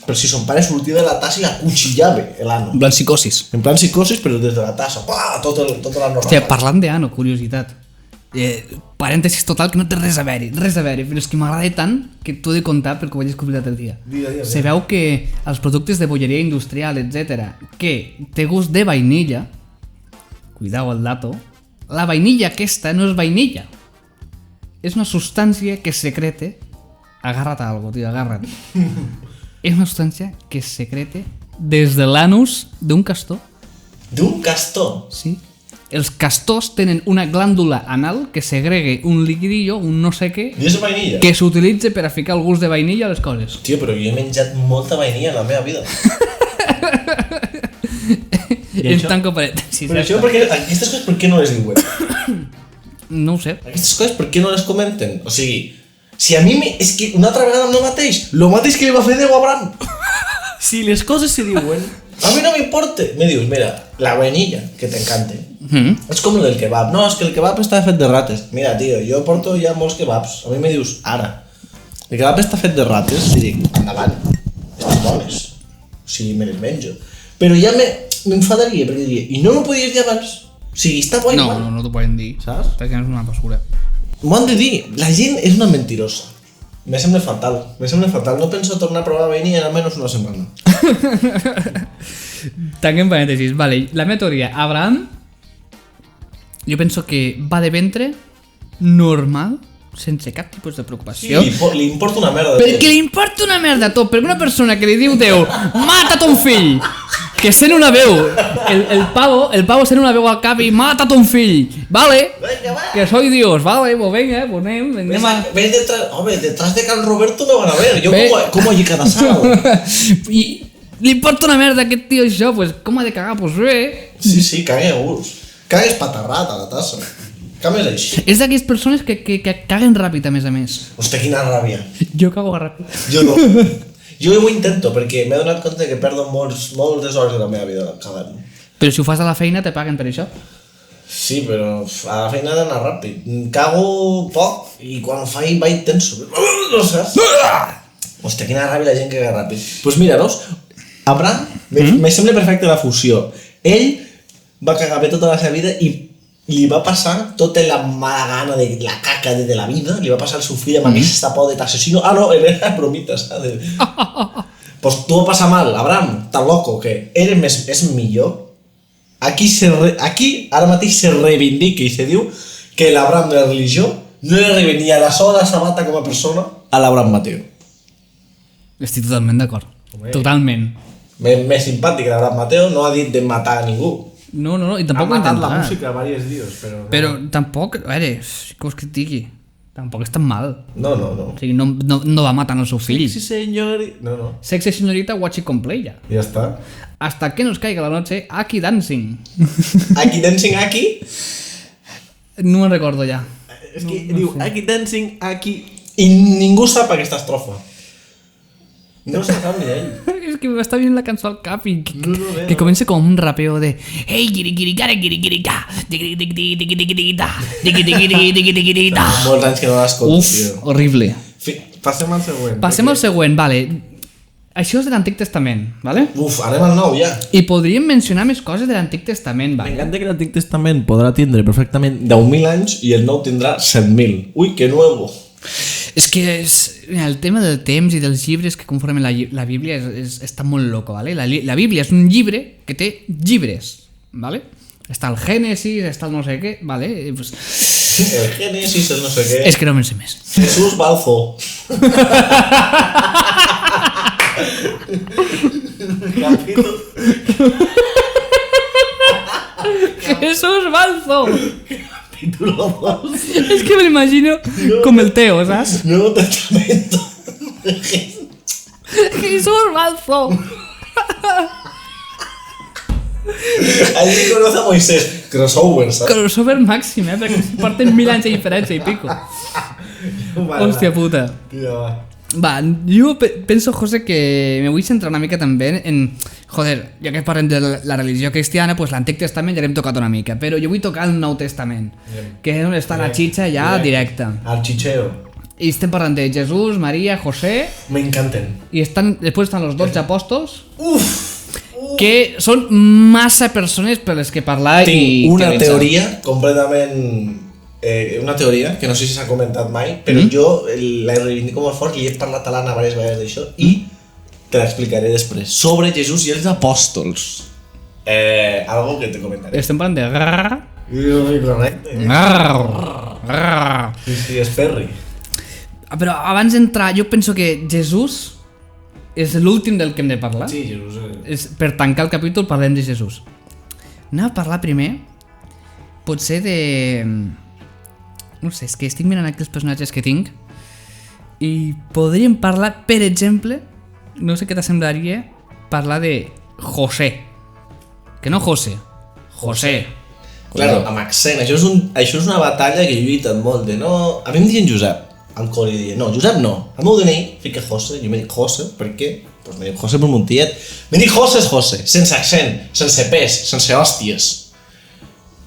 Però si son pare sortia de la tassa i la cuchillava, l'ano. En plan psicosis. En plan psicosis, però des de la tassa. Pah, tota l'ano. Hòstia, parlant d'ano, curiositat. Parèntesis total, que no té res a veure, però és que m'agrada tant que t'ho he de contar perquè ho vaig descobrir l'altre dia. Se veu que els productes de bolleria industrial, etc., que té gust de vainilla, cuidao el dato, la vainilla aquesta no és vainilla. És una substància que secrete... Agárrate a algo, tío, agárrate. És una substància que secrete des de l'anus d'un castor. D'un castor. Sí. Els castors tenen una glàndula anal que segregue un liquidillo, un no sé què, I és vainilla? que s'utilitza per a ficar el gust de vainilla a les coses. Tio, però jo he menjat molta vainilla en la meva vida. En tanco parèntesis. Però això, aquestes coses per què no les diuen? No ho sé. Aquestes coses per què no les comenten? O sigui, si a mi és que una altra vegada amb lo mateix que li va fer Déu a Abraham. Si les coses se diuen... A mi no m'importa. Me dius, mira, la vainilla, que t'encanta. És com el del kebab. No, és que el kebab està fet de rates. Mira, tio, jo porto ja molts kebabs. A mi me dius, ara, el kebab està fet de rates, i dic, endavant, estan bones. O sigui, me les menjo. Però ja m'enfadaria, perquè diria, i no m'ho podies dir abans? O sigui, està bo igual. No t'ho poden dir, Saps? perquè és una basura. M'ho han de dir, la gent és una mentirosa. Me sembla fatal, no penso tornar a provar vainilla en almenys una setmana. Tanquem parèntesis, vale, la meva teoria, Abraham, jo penso que va de ventre normal, sense cap tipus de preocupació. Li importa una merda de Perquè li importa una merda tot, perquè una persona que li diu Déu, mata ton fill, que sent una veu, el pavo sent una veu al cap i mata ton fill, vale, Venga, va. que soy Dios, vale, pues venga, pues anem a... Ves detrás de Carl Roberto me van a ver, yo Ve. como allí cada sábado. I li importa una merda a aquest tio això, pues com ha de cagar, pues bé. Sí, cague a gust. Cagues patarrat a la tassa. Cagues així. És d'aquelles persones que caguen ràpid, a més. Hòstia, quina ràbia. Jo cago ràpid. Jo no. Jo ho intento, perquè m'he donat compte que perdo moltes hores de la meva vida cagant. Però si ho fas a la feina, te paguen per això. Sí, però a la feina he d'anar ràpid. Cago poc i quan ho faig vaig tenso. No saps? Hòstia, quina ràbia la gent que caga ràpid. Doncs pues mira, veus? Abraham, me sembla perfecta la fusió. Ell va cagar bé tota la seva vida i li va passar tota la mala gana de la caca de la vida, li va passar al seu fill amb aquesta por de t'assassino. Ah, no, era bromita, saps? Pues tu va passar mal, Abraham, tan loco que eres és millor. Aquí ara mateix se reivindica i se diu que l'Abraham de la religió no li arriba ni a la sola sabata com a persona a l'Abraham Mateo. Estic totalment d'acord. Totalment. Més simpàtic que l'Abraham Mateo, no ha dit de matar a ningú. No, i Ha tampoc ho he matat intentat. la música diversos dies, però... Però tampoc, a veure, que us critiqui. Tampoc és tan mal. No. O sigui, no va matant el seu fill. Sí, senyor... No. Sexy señorita, watch it complay ya. Ja està. Hasta que nos caiga la noche, aquí dancing. Aquí dancing aquí No me'n recordo ja. És que diu, aquí dancing, aquí... i ningú sap aquesta estrofa. No se sap ni ell. És que m'està venint la cançó al cap i No, que comença com un rapeo de hey, guiriguirigara, guiriguirigà, digirigirigirigirigirigà, digirigirigirigirigà. Molts anys que no l'escolto, Uf, tio. horrible. Passem al següent. Passem al següent, vale. Això és de l'Antic Testament, vale? Uf, anem al nou ja. I podríem mencionar més coses de l'Antic Testament, vale? M'encanta que l'Antic Testament podrà tindre perfectament 10.000 anys i el nou tindrà 7.000. Ui, que nuevo. És que mira, el tema del temps i dels llibres que conformen la Bíblia està molt loco, ¿vale? La Bíblia és un llibre que té llibres, ¿vale? Està el Génesis, està el no sé què, ¿vale? Pues, El Génesis, el no sé què. és que no me'n sé més. Jesús Balzo. Capítulo. Jesús Balzo! Capítulo 2. És que me l'imagino com el Teo, saps? Nuevo Testamento. Jesús Balzo! Allí conoce a Moisés. Crossover, ¿sabes? Crossover màxim, perquè porten 1000 anys de diferència i pico. Hòstia puta. Tio, va. Va, jo penso, José, que me vull centrar una mica també en... Joder, ja que parlem de la religió cristiana, pues l'Antic Testament ja l'hem tocat una mica, però jo vull tocar el Nou Testament, que és on està la xitxa ja directa. Al chicheo. I estem parlant de Jesús, Maria, José, Me encanten. i després estan els 12 apòstols, Uf! que són massa persones per les que parlar i... Tinc una teoritzar. teoria completament... una teoria que no sé si s'ha comentat mai, però jo la reivindico molt fort i he parlat a l'Anna diverses vegades d'això i te l'explicaré després. Sobre Jesús i els apòstols. Algo que te comentaré. Estem parlant de... Correcte. Sí, és Ferri. Però abans d'entrar, jo penso que Jesús és l'últim del que hem de parlar. Sí, Jesús. Per tancar el capítol parlem de Jesús. Anem a parlar primer, potser de... No sé, és que estic mirant aquí els personatges que tinc i podríem parlar, per exemple, no sé què t'assemblaria, parlar de José. Que no José, José. Claro, amb accent. Això és una batalla que he lluitat molt de no... A mi em diuen Josep, al col·le diuen, no, Josep no. Al meu DNI fica José, jo m'he dit José, per què? Pues m'he dit José per mon tiet. M'he dit José és José, sense accent, sense pes, sense hòsties.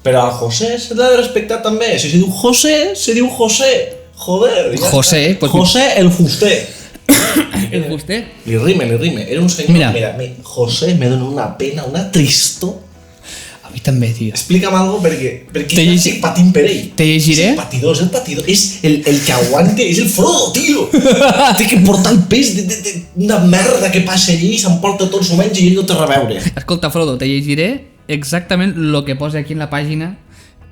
Però al José se l'ha de respectar també. Si se diu José, se diu José. Joder, ja José, està. pues... José el fuster. El fuster? Li rime. Era un senyor... Mira. José me dona una pena, una tristor. A mi també, tio. Explica'm algo perquè estic patint per ell. Te llegiré? És el patidor. És el que aguante, és el Frodo, tio. Té que portar el pes d'una merda que passa allí i s'emporta tot s'ho menja i ell no té res a veure. Escolta, Frodo, te llegiré exactament el que posa aquí en la pàgina.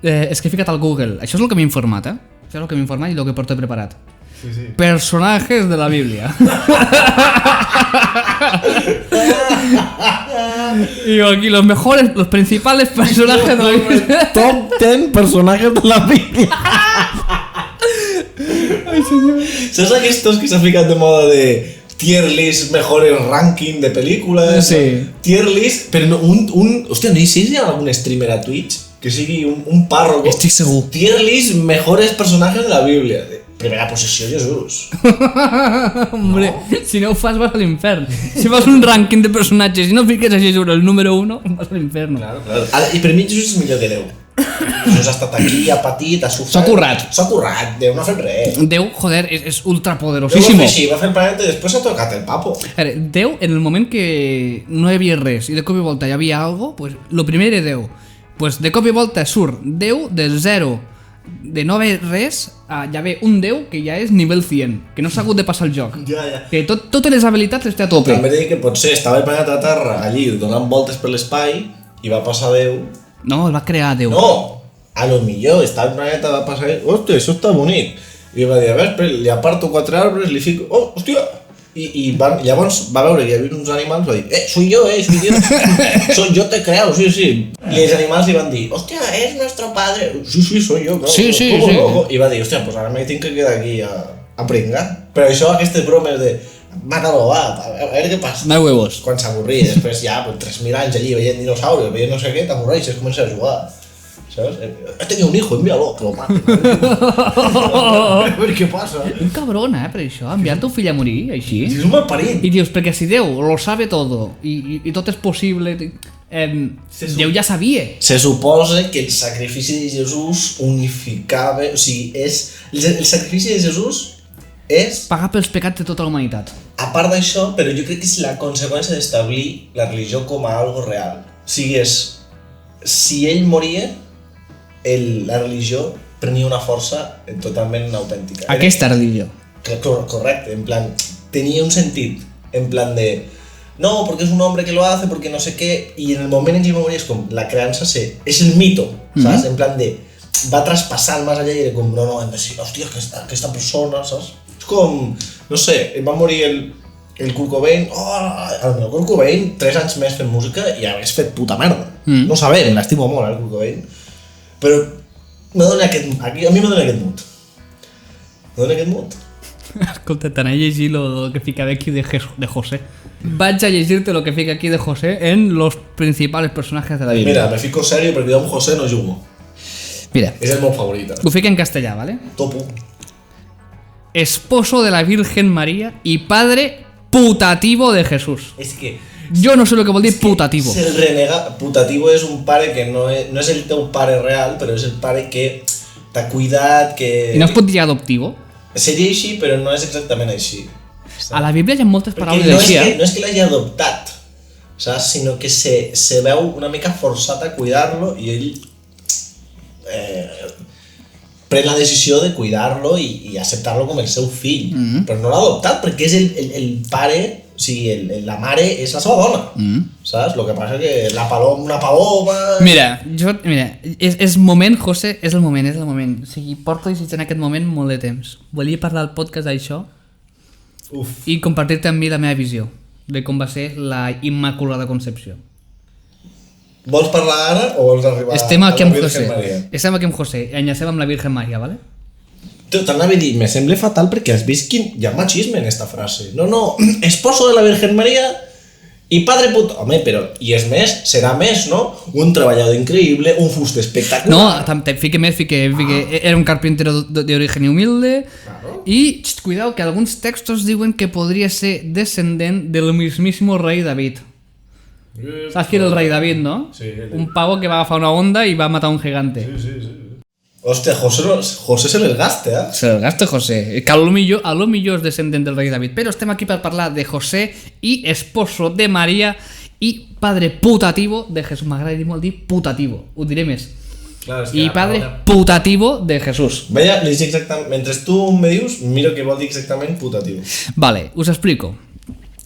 És que he ficat al Google. Això és el que m'he informat, Això és el que m'he informat i el que porto preparat. Sí. Personajes de la Biblia. Digo aquí, los principales personajes de la Biblia. Top 10 personajes de la Biblia. Ay, senyor. ¿Sabes aquestos que s'ha ficat de moda de tier list, mejores ranking de pel·lícules? Sí. Tier list, però no, hòstia, no sé si hi ha algun streamer a Twitch que sigui un párroco. Estic segur. Tier list, mejores personajes de la Biblia. Primera posició, Jesús. Hombre, si no ho fas vas a l'infern. Si fas un rànquing de personatges i no fiques a Jesús el número 1, vas a l'infern. Claro. I per mi Jesús és millor que Déu. Jesús ha estat aquí, ha patit, ha sofert. S'ha currat. Déu no ha fet res. Déu, joder, és Déu ultrapoderosísimo. va fer el planeta i després s'ha tocat el papo. Déu, en el moment que no hi havia res i de cop i volta hi havia algo, pues, lo primer era Déu. Pues de cop i volta surt Déu del 0, de no haver res, a ja ve un Déu que ja és nivell 100, que no s'ha hagut de passar el joc. Ja. Que totes les habilitats les té a tope. També dic que potser estava el planeta Terra allí donant voltes per l'espai i va passar Déu. No, el va crear Déu. No, a lo millor estava el planeta, va passar Déu. Hòstia, això està bonic. I va dir, a veure, li aparto 4 arbres, li fico... Oh, hòstia! Llavors va veure que hi havia uns animals, va dir, soy yo, yo te creo, sí. I els animals li van dir, hòstia, és nuestro padre. Sí, soy yo, claro. Sí. I va dir, hòstia, pues ara me tinc que quedar aquí a pringar. Però això, aquestes bromes de, mátalo, va, a veure què passa. No hay huevos. Quan s'avorria, després ja, 3.000 anys allí veient dinosaurios, veient no sé què, t'avorreixes, comences a jugar. ¿Sabes? He tenido un hijo, envíalo, que lo mate. A veure què passa. Un cabron, per això, enviar el teu fill a morir, així. És un malparit. I dius, perquè si Déu lo sabe todo i tot és possible, Déu ja sabia. Se suposa que el sacrifici de Jesús unificava... O sigui, el sacrifici de Jesús és... Pagar pels pecats de tota la humanitat. A part d'això, però jo crec que és la conseqüència d'establir la religió com a algo real. O sigui, si ell moria, la religió prenia una força totalment autèntica. Aquesta religió. Correcte, en plan, tenia un sentit, en plan de... No, porque es un hombre que lo hace, porque no sé qué, y en el moment en que moria és com, la creença és el mito, saps? En plan de, va traspassant més allà i era com, no, hem de dir, hòstia, aquesta persona, saps? És com, no sé, va morir el Kurt Cobain, el Kurt Cobain, 3 anys més fent música i hagués fet puta merda. No sabem, l'estimo molt, el Kurt Cobain, però a mi me dona aquest mood. Me dona aquest mood. Escolta, t'anà a llegir lo que ficava aquí de José. Vaig a llegir-te lo que fica aquí de José en los principals personajes de la Biblia. Mira, me fico serio perquè jo amb José no jugo. Mira. És el meu favorit. Ho fica en castellà, ¿vale? Topo. Esposo de la Virgen María y padre putativo de Jesús. És que... Jo no sé lo que vol dir putativo. El renega... Putativo és un pare que no és el teu pare real, però és el pare que t'ha cuidat, que... I no es pot dir adoptivo? Seria així, però no és exactament així. A la Bíblia hi ha moltes paraules no així, no és que l'hagi adoptat, saps? Sinó que se veu una mica forçat a cuidar-lo i ell pren la decisió de cuidar-lo i acceptar-lo com el seu fill. Però no l'ha adoptat perquè és el pare, o sigui, la mare és la seva dona, saps? Lo que passa que una paloma... Mira, és moment, José, és el moment. O sigui, porto desitjant aquest moment molt de temps. Volia parlar al podcast d'això i compartir-te amb mi la meva visió de com va ser la Immaculada Concepció. Vols parlar ara o vols arribar Estem aquí a la amb Virgen José. Maria? Estem aquí amb José. Enllacem amb la Virgen Maria, ¿vale? T'anava a dir, me sembla fatal perquè has vist quin... Hi ha machisme en esta frase. No, esposo de la Virgen María y padre puto... Home, però... I és més, serà més, no? Un treballador increïble, un fuster espectacular. No, fique més, era un carpintero de origen humilde. Claro. Y, cuidado, que algunos textos diuen que podría ser descendent del mismísimo rey David. ¿Sabes quién es el rey David, no? Sí. Un pavo que va a agafar una onda y va a matar a un gigante. Sí. Hòstia, José se les gasta, eh? Se el gasta José, que a lo millor és descendent del rei David, però estem aquí per parlar de José i esposo de Maria i padre putativo de Jesús. M'agrada dir molt dir putativo, ho diré més. Claro, és que I padre putativo de Jesús. Vaya, li dic exactament... Mentre tu me dius, miro què vol dir exactament putatiu. Vale, us explico.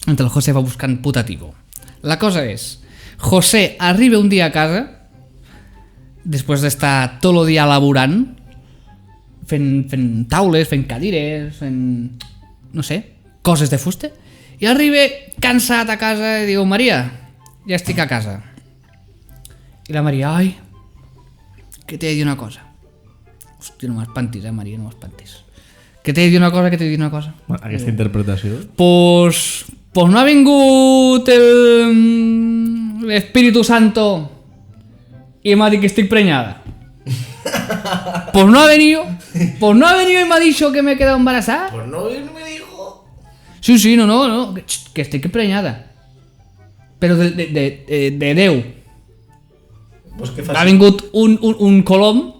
Mentre el José va buscant putativo. La cosa és, José arriba un dia a casa, després d'estar tot el dia laborant, fent taules, fent cadires, fent... no sé, coses de fusta, i arriba cansat a casa i diu, Maria, ja estic a casa. I la Maria, ai, que t'he de dir una cosa. Hòstia, no m'espantis, Maria, no m'espantis. Que t'he de dir una cosa. Aquesta interpretació. Pues no ha vingut el Espíritu Santo y me ha dicho que estoy preñada. Pues no ha venido y me ha dicho que me he quedado embarazada. Pues no me dijo... Sí, no, que estoy preñada. Pero de Déu. Pues què Ha fas? vingut un colom.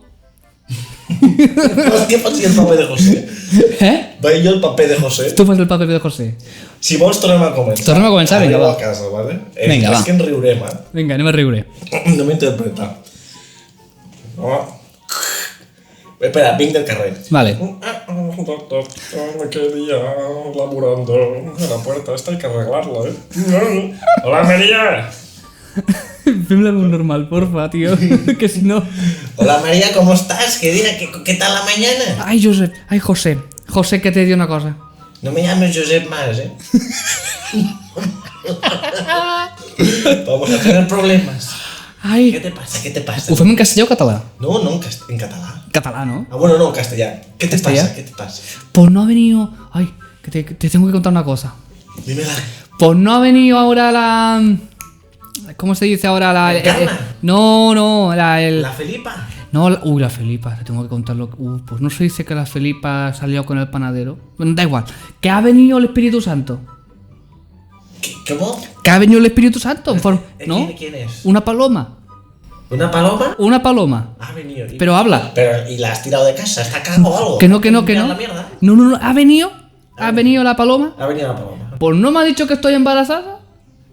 Pues què fas el paper de José? Vaig jo el paper de José. Tu fas el paper de José. Si vols, tornem a començar. Tornem a començar, vinga, Arribo va. a casa, vale? Vinga, va. És que ens riurem, Vinga, anem a riure. No m'interpreta. No. Espera, vinc del carrer. Vale. Doctor, me quedé laburando en la puerta esta, hay que arreglarla, ¿eh? Hola, María. Fem-la un normal, porfa, tío. Que si no... Hola, María, ¿cómo estás? ¿Qué tal la mañana? Ay, Josep. Ay, José. José, que te dio una cosa. No me llames Josep más, ¿eh? Vamos a tener problemas. Ai. ¿Qué te pasa? ¿Qué te pasa? Ho fem en castellà o català? No, en catalán. Català, ¿no? Ah, bueno, no, en castellano. ¿Qué te ¿Castellano? pasa? ¿Qué te pasa? Pues no ha venido... Ay, que te tengo que contar una cosa. Dímela. Pues no ha venido ahora la... ¿Cómo se dice ahora la... ¿La Carla? No, el... ¿La Felipa? No, uy, la Felipa, te tengo que contarlo. Pues no se dice que la Felipa salió con el panadero. Bueno, da igual. Que ha venido el Espíritu Santo. ¿Cómo? Que ha venido el Espíritu Santo. ¿No? ¿Quién es? Una paloma. ¿Una paloma? Una paloma. Ha venido. Pero habla. Pero, ¿y la has tirado de casa? ¿Está cagado o algo? Que no. ¿Limpiar la mierda? No. Ha venido la paloma. Ha venido la paloma. Pues no me ha dicho que estoy embarazada.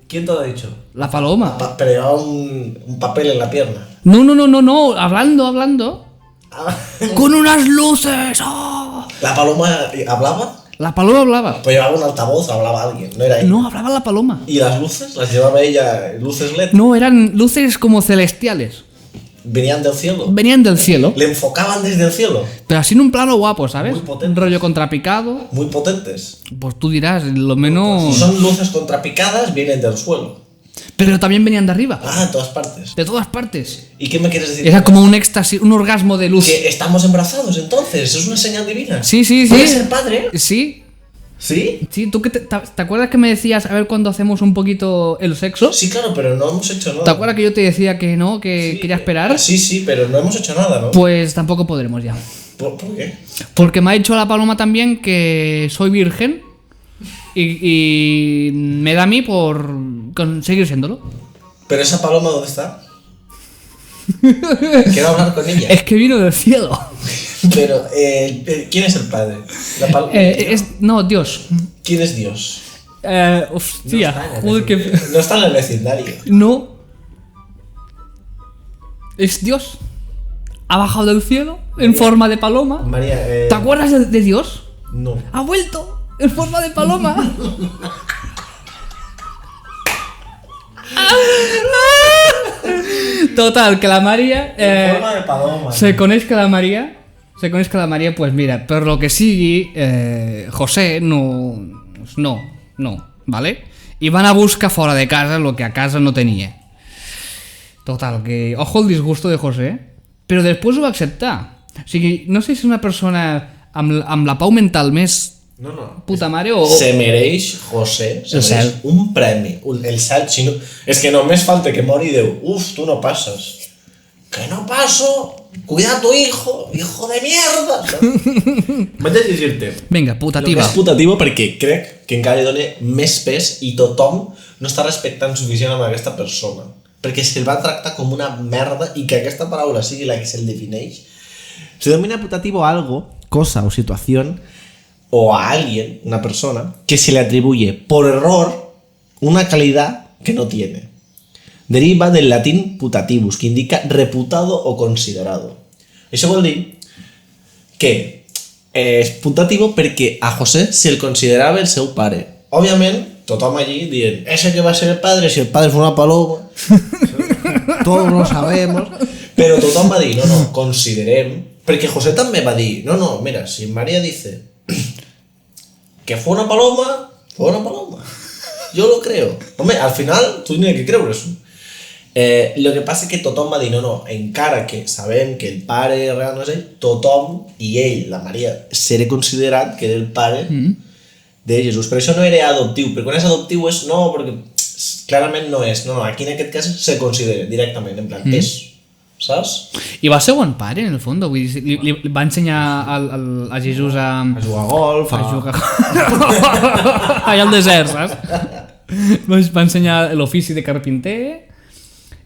¿Quién te lo ha dicho? La paloma. Pero llevaba un papel en la pierna. No. Hablando. Ah, Con unas luces. ¡Oh! ¿La paloma hablaba? La paloma hablaba. Pues llevaba un altavoz, hablaba alguien, no era ella. No, hablaba la paloma. ¿Y las luces? ¿Las llevaba ella, luces LED? No, eran luces como celestiales. ¿Venían del cielo? Venían del cielo. ¿Le enfocaban desde el cielo? Pero así en un plano guapo, ¿sabes? Muy potente. Un rollo contrapicado. Muy potentes. Pues tú dirás, lo Si menos... son luces contrapicadas, vienen del suelo. Pero también venían de arriba. Ah, de todas partes. De todas partes. ¿Y qué me quieres decir? Era como un éxtasis, un orgasmo de luz. Que estamos embarazados entonces, es una señal divina. Sí. ¿Puedes ser padre? Sí. ¿Sí? Sí, ¿tú te acuerdas que me decías a ver cuándo hacemos un poquito el sexo? Sí, claro, pero no hemos hecho nada. ¿Te acuerdas que yo te decía que no, que Sí. quería esperar? Sí, pero no hemos hecho nada, ¿no? Pues tampoco podremos ya. ¿Por qué? Porque me ha dicho la paloma también que soy virgen y me da a mí por seguir siéndolo. ¿Pero esa paloma dónde está? Quiero hablar con ella. Es que vino del cielo. Pero, ¿quién es el padre? No, Dios. ¿Quién es Dios? Hostia, No está en el joder, que... vecindario. No está en el vecindario. No. Es Dios. Ha bajado del cielo en forma de paloma. María, ¿Te acuerdas de Dios? No. Ha vuelto en forma de paloma. Total, que la María... En forma de paloma. Se coneix que la Maria, pues mira, per lo que sigui, José no, ¿vale? I van a buscar fora de casa lo que a casa no tenia. Total, que... Ojo el disgusto de José, però després ho va acceptar. O sigui, no sé si és una persona amb la pau mental més puta mare o... Se mereix, José, se El mereix cel. un premi. El cel, si no... És que només falta que mori Déu. Uf, tu no passes. Que no paso... Cuida a tu hijo de mierda. Vaig a llegir-te. Vinga, Lo que putativa. és putativa perquè crec que encara li dona més pes i tothom no està respectant suficient amb aquesta persona. Perquè se'l va tractar com una merda i que aquesta paraula sigui la que se'l defineix. Se denomina putativo a algo, cosa o situación, O a alguien, una persona, que se le atribuye por error una calidad que no tiene. Deriva del latín putativus, que indica reputado o considerado. Això vol dir que és putativo perquè a José se'l considerava el seu pare. Òbviament, tothom allí dient, ese que va ser el padre, si el padre fue una paloma, todos lo sabemos. Però tothom va dir, no, considerem, perquè José també va dir, no, mira, si María dice que fue una paloma, yo lo creo. Hombre, al final tú tienes que creure eso. Lo que passa és que tothom va dir, no, encara que sabem que el pare real no és ell, tothom, i ell, la Maria, seré considerat que era el pare de Jesús. Per això no era adoptiu, perquè quan és adoptiu és no, perquè clarament no és. No, aquí en aquest cas se considera directament, en plan, és, saps? I va ser bon pare, en el fons. Vull dir, li va ensenyar a Jesús a jugar a golf, a jugar allà al desert, saps? Va ensenyar l'ofici de carpinter.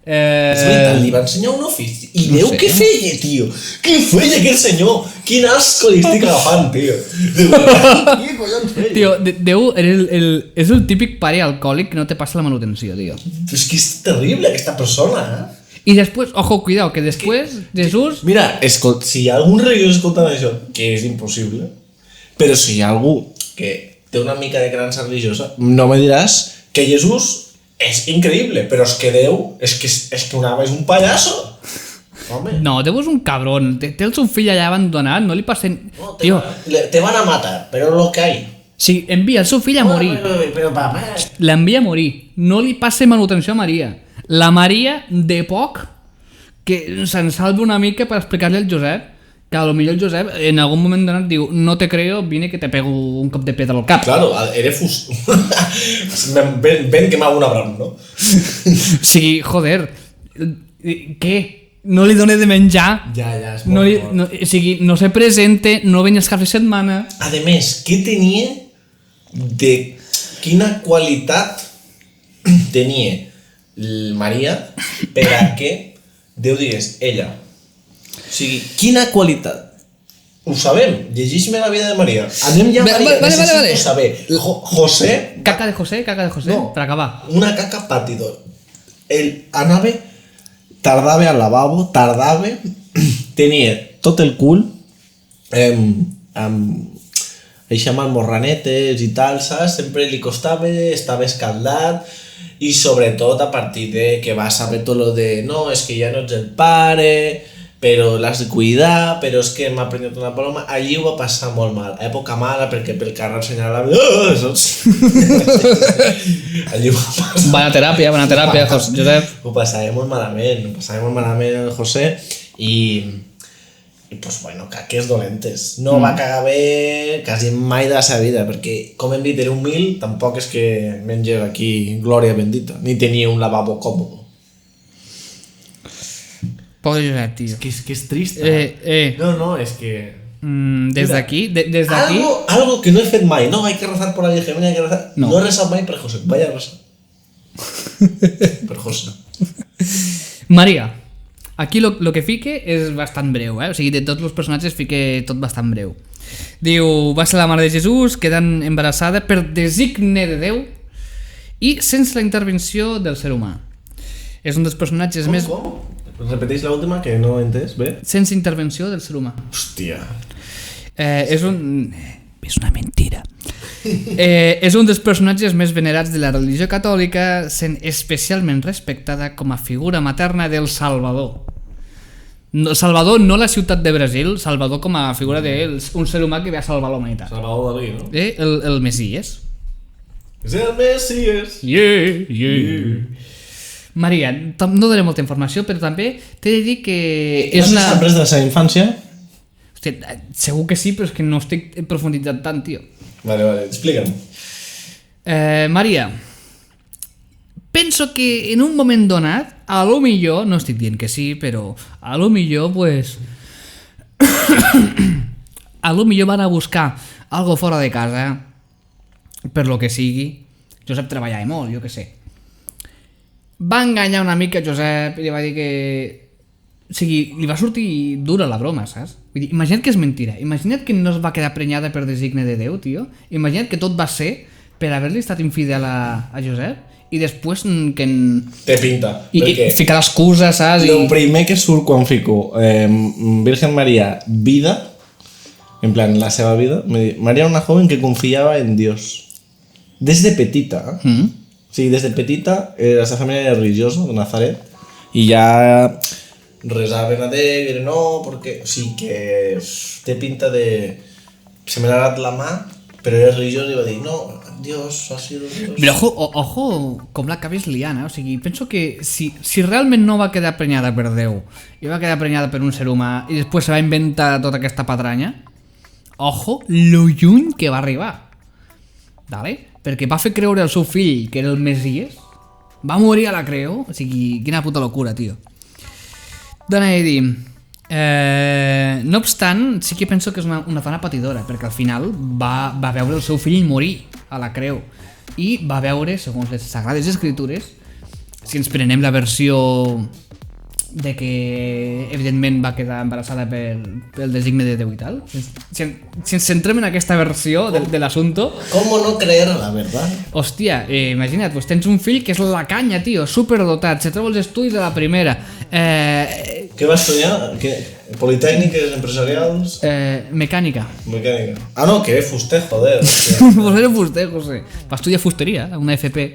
És veritat, li va ensenyar un ofici. I No Déu sé. què feia, tio? Què feia aquest senyor? Quin asco li estic agafant, tio. De veritat, què collons feia? Tio, Déu és el típic pare alcohòlic que no te passa la manutenció, tio. És que és terrible aquesta persona, I després, ojo, cuidao, que després Jesús... Mira, si hi ha algun religiós escoltant això, que és impossible, però si hi ha algú que té una mica de creença religiosa, no me diràs que Jesús és increïble, però és que Déu és que un home és un pallasso. Home, No, Déu és un cabron. Té el seu fill allà abandonat, no li passen... no, Tio, te van a matar, però lo que hay. si envia el seu fill a morir, Però papà, l'envia a morir, no li passe manutenció a Maria. La Maria, de poc, que se'n salvi una mica per explicar-li al Josep, que a lo millor el Josep en algun moment donat diu, no te creo, vine que te pego un cop de pedra al cap. claro, era fust. Ven que m'hago un abram, no? O sigui, joder, què? No li done de menjar, Ja, és no, o sigui, no se presente, no venia els caps de setmana. A més, què tenia de... Quina qualitat tenia Maria per a que Déu digués ella? O sigui, quina qualitat? Ho sabem, llegeix-me la vida de Maria. Anem ja a Maria, necessito saber. José, Caca de José, No. per acabar. una caca patidor. Ell anava, tardava al lavabo, tenia tot el cul això amb morranetes i tal, saps? Sempre li costava, estava escaldat i sobretot a partir de que va saber tot lo de no, és que ja no ets el pare, però l'has de cuidar, però és que m'ha prenut una paloma, allí ho va passar molt mal, època mala perquè pel carrer assenyalava saps? Allí ho va passar Bona teràpia, Josep. ho passava molt malament, el José i pues bueno, caques dolentes. No va cagar bé quasi mai de la seva vida, perquè com hem dit era humil, tampoc és que mengés aquí glòria bendita, ni tenia un lavabo còmode. Pobre Josep, tio. Que és trist. No, és que... Des d'aquí, des d'aquí... Algo que no he fet mai, no, hay que rezar por la Virgen, hay que rezar. No. No he rezat mai per José, vaya a rezar. Per José. Maria, aquí lo que fique és bastant breu, o sigui, de tots els personatges fique tot bastant breu. Diu, va ser la mare de Jesús, quedant embarassada per designe de Déu i sense la intervenció del ser humà. És un dels personatges més... Com? Repeteix l'última, que no he entès, bé? Sense intervenció del ser humà. Hòstia. És una mentira. És un dels personatges més venerats de la religió catòlica, sent especialment respectada com a figura materna del Salvador. Salvador, no la ciutat de Brasil, Salvador com a figura d'un ser humà que ve a salvar la humanitat. Salvador Dalí, no? El Messies. És el Messies. Yeah. Maria, no donaré molta informació, però també t'he de dir que No sé si s'ha après de la seva infància? Hòstia, segur que sí, però és que no estic profunditzat tant, tio. Vale, explica'm. Maria, penso que en un moment donat, a lo millor, no estic dient que sí, però a lo millor, pues... a lo millor van a buscar algo fora de casa, per lo que sigui. Josep treballava molt, jo que sé. Va enganyar una mica Josep i li va dir que... O sigui, li va sortir dura la broma, saps? Vull dir, imagina't que és mentira. Imagina't que no es va quedar prenyada per designe de Déu, tio. Imagina't que tot va ser per haver-li estat infidel a Josep i després que... Té pinta. I ficar l'excusa, saps? El primer que surt quan fico Virgen María, vida, en plan, la seva vida, María era una joven que confiaba en Dios. Desde petita, sí, desde petita, la seva família era religiosa, de Nazaret, i ja rezaven a Déu, i no, perquè... O sigui que té pinta de... Se me l'ha agarrat la mà, però era religiós i va dir, no, Dios ha sido Dios. Però ojo com l'acabes liant, o sigui, penso que si realment no va quedar prenyada per Déu i va quedar prenyada per un ser humà i després se va inventar tota aquesta patranya, ojo, lo lluny que va arribar. Vale? Perquè va fer creure al seu fill que era el Messies, va morir a la creu, o sigui, quina puta locura, tio. Dona a dir... no obstant, sí que penso que és una dona patidora, perquè al final va veure el seu fill morir a la creu i va veure, segons les Sagrades Escritures, si ens prenem la versió de que evidentment va quedar embarassada pel designe de Déu i tal, si ens centrem en aquesta versió de l'assumpte, ¿Cómo no creer a la verdad? hòstia, imagina't, pues tens un fill que és la canya, tio, superdotat, se troba els estudis de la primera, Què va estudiar? Politècniques, empresarials... mecànica. Mecànica. Ah, no, que fuster, joder. Pues era fuster, José. Va estudiar fusteria, una FP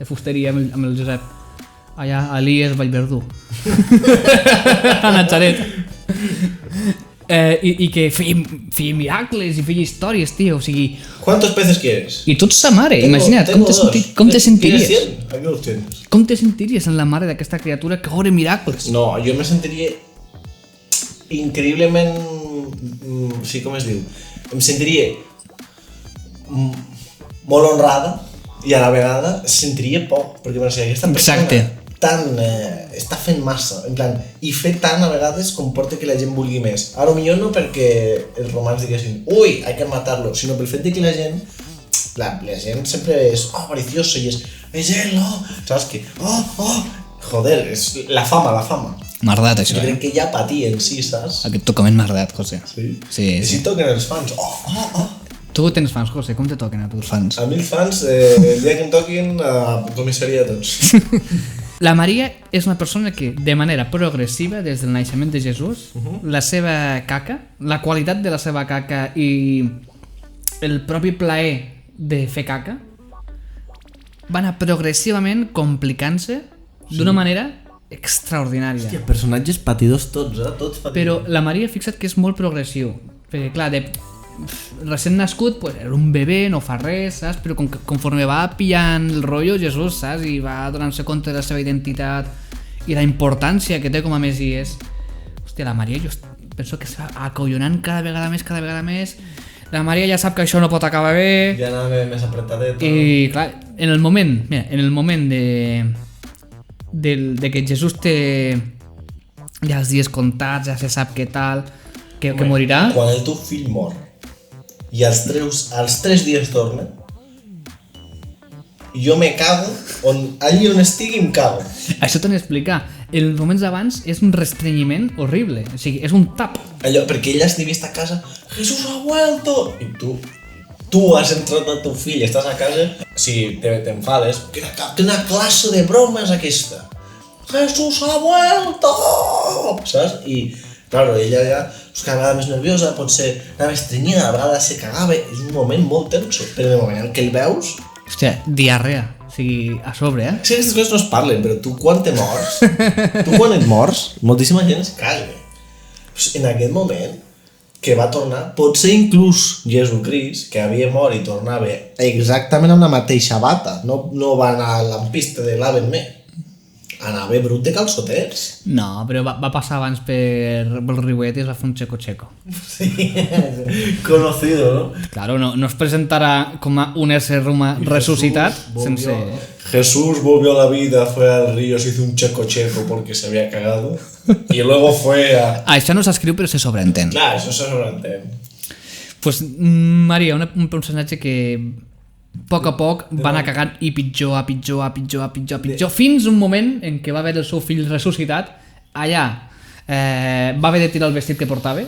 de fusteria amb el Josep. Allà a l'IES Vallverdú. A Natzaret. I que feia miracles i feia històries, tio, o sigui... ¿Cuántos peces quieres? I tu ets sa mare, imagina't, com te sentiries? ¿Tienes 100? Aquí los tienes. Com te sentiries en la mare d'aquesta criatura que obre miracles? No, jo me sentiria increïblement... Sí, com es diu? Em sentiria molt honrada i a la vegada sentiria por, perquè pensaria, aquesta persona està fent massa, en plan, i fer tant a vegades comporta que la gent vulgui més. Ara millor no perquè els romans diguessin ui, hay que matarlo, sinó pel fet de que la gent sempre és avariciosa i és ell, saps que joder, és la fama. Merdat, això, jo crec que ja patir en si, saps? Aquest tocament merdat, José. Sí? I si toquen els fans, Tu tens fans, José, com te toquen a tu els fans? A mi els fans, el dia que em toquin, comissaria a tots. La Maria és una persona que, de manera progressiva, des del naixement de Jesús, la seva caca, la qualitat de la seva caca i el propi plaer de fer caca va anar progressivament complicant-se d'una manera extraordinària. Hòstia, personatges patidors tots, tots patidors. Però la Maria, fixa't que és molt progressiu, perquè clar, recent nascut, pues, era un bebè, no fa res, saps? Però conforme va pillant el rotllo Jesús, saps? I va donant-se compte de la seva identitat i la importància que té com a Messies, hòstia, la Maria jo penso que s'ha acollonant cada vegada més. La Maria ja sap que això no pot acabar bé. Ja anava més apretadeta. I clar, en el moment de que Jesús té ja els dies comptats, ja se sap què tal, que morirà. Quan el teu fill mor i als 3 dies torna, jo me cago, allí on estigui em cago. Això t'ho he d'explicar. En els moments abans és un restrenyiment horrible, o sigui, és un tap. Allò, perquè ella estigui a casa, Jesús ha vuelto! I tu has entrat al teu fill, estàs a casa, si t'enfades, quina classe de broma és aquesta? Jesús ha vuelto! Saps? I, claro, ella ja cada vegada més nerviosa, potser anava estrenyida, a vegades se cagava, és un moment molt tenso, però en el moment en què el veus... Hòstia, diarrea, o sigui, a sobre, Sí, aquestes coses no es parlen, però tu quan et mors, moltíssima gent es caga. En aquest moment que va tornar, potser inclús Jesucrist, que havia mort i tornava exactament amb la mateixa bata, no va anar a la pista de l'Ave-me. Anava brut de calçotets. No, però va passar abans pel Riuet i es va fer un checo-checo. Sí, conocido, ¿no? Claro, no es presentarà com a un ésser humà ressuscitat sense... Jesús volvió a la vida, fue al río, se hizo un checo-checo porque se había cagado. Y luego fue a... Això no s'escriu però se sobreentén. Clar, això se sobreentén. Pues Maria, un personatge que a poc va anar cagant i pitjor, fins un moment en què va haver el seu fill ressuscitat. Allà va haver de tirar el vestit que portava.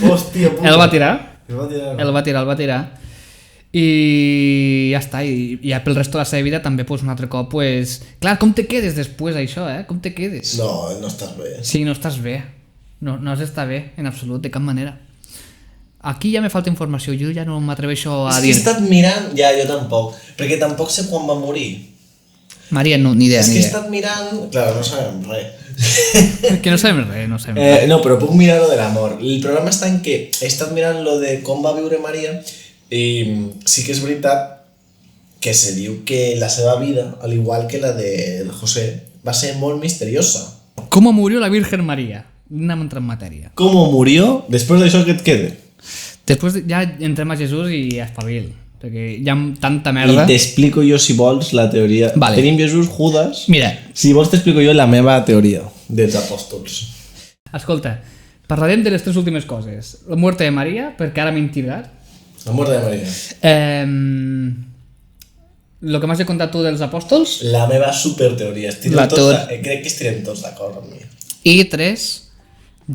Hòstia puta. El va tirar. El va tirar. I ja està, i ja pel resto de la seva vida també pues, un altre cop pues... Clar, com te quedes després d'això, com te quedes? No, no estàs bé. Sí, no estàs bé, no has d'estar bé en absolut, de cap manera. Aquí ja me falta informació, jo ja no m'atreveixo a dir. És que he estat mirant, ja jo tampoc, perquè tampoc sé quan va morir. Maria, no, ni idea. És que he estat mirant... Clar, no sabem res. Que no sabem res, No, però puc mirar lo de la mort. El problema està en que he estat mirant lo de com va viure Maria i sí que és veritat que se diu que la seva vida, al igual que la del José, va ser molt misteriosa. ¿Cómo murió la Virgen María? Anem a entrar en matèria. Com murió? Després d'això què et queda? Després ja entrem a Jesús i a espavil, perquè hi ha tanta merda. I t'explico jo, si vols, la teoria. Vale. Tenim Jesús, Judas... Mira. Si vols t'explico jo la meva teoria dels apòstols. Escolta, parlarem de les tres últimes coses. La muerte de Maria, perquè ara m'he intrigat. La muerte de Maria. Lo que m'has de contar tu dels apòstols. La meva superteoria. Crec que estirem tots d'acord amb mi. I 3,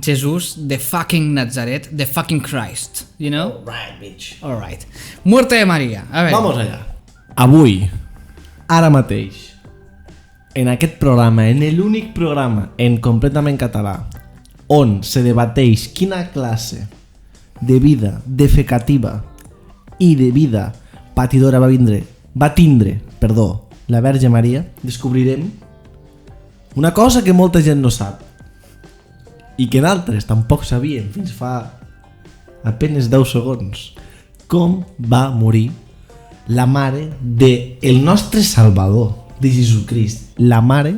Jesús, the fucking Nazaret, the fucking Christ, you know? Alright, bitch. Alright. Muerte de Maria. A ver. Vamos allá. Avui, ara mateix, en aquest programa, en l'únic programa en completament català, on se debateix quina classe de vida defecativa i de vida patidora va tindre, la Verge Maria, descobrirem una cosa que molta gent no sap i que d'altres tampoc sabien fins fa apenas 10 segons. Com va morir la mare del nostre Salvador, de Jesucrist, la mare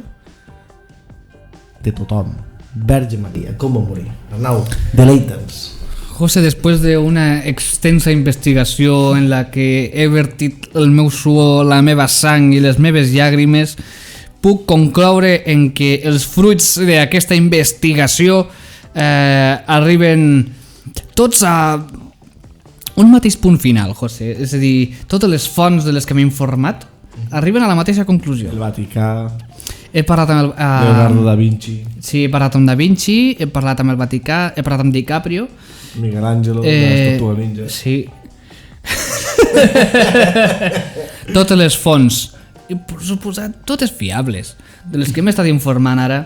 de tothom, Verge Maria. Com va morir? Arnau, deleita'ns. José, después de una extensa investigació en la que he vertit el meu suor, la meva sang i les meves llàgrimes, puc concloure en que els fruits d'aquesta investigació arriben tots a un mateix punt final, José. És a dir, totes les fonts de les que m'he informat arriben a la mateixa conclusió. El Vaticà, He parlat amb Leonardo da Vinci, Sí, he parlat amb Da Vinci, he parlat amb el Vaticà, he parlat amb DiCaprio. Miguel Ángelo, de les Tortugues Ninja. Sí. Totes les fonts, i per suposat, totes fiables, de les que m'he estat informant ara,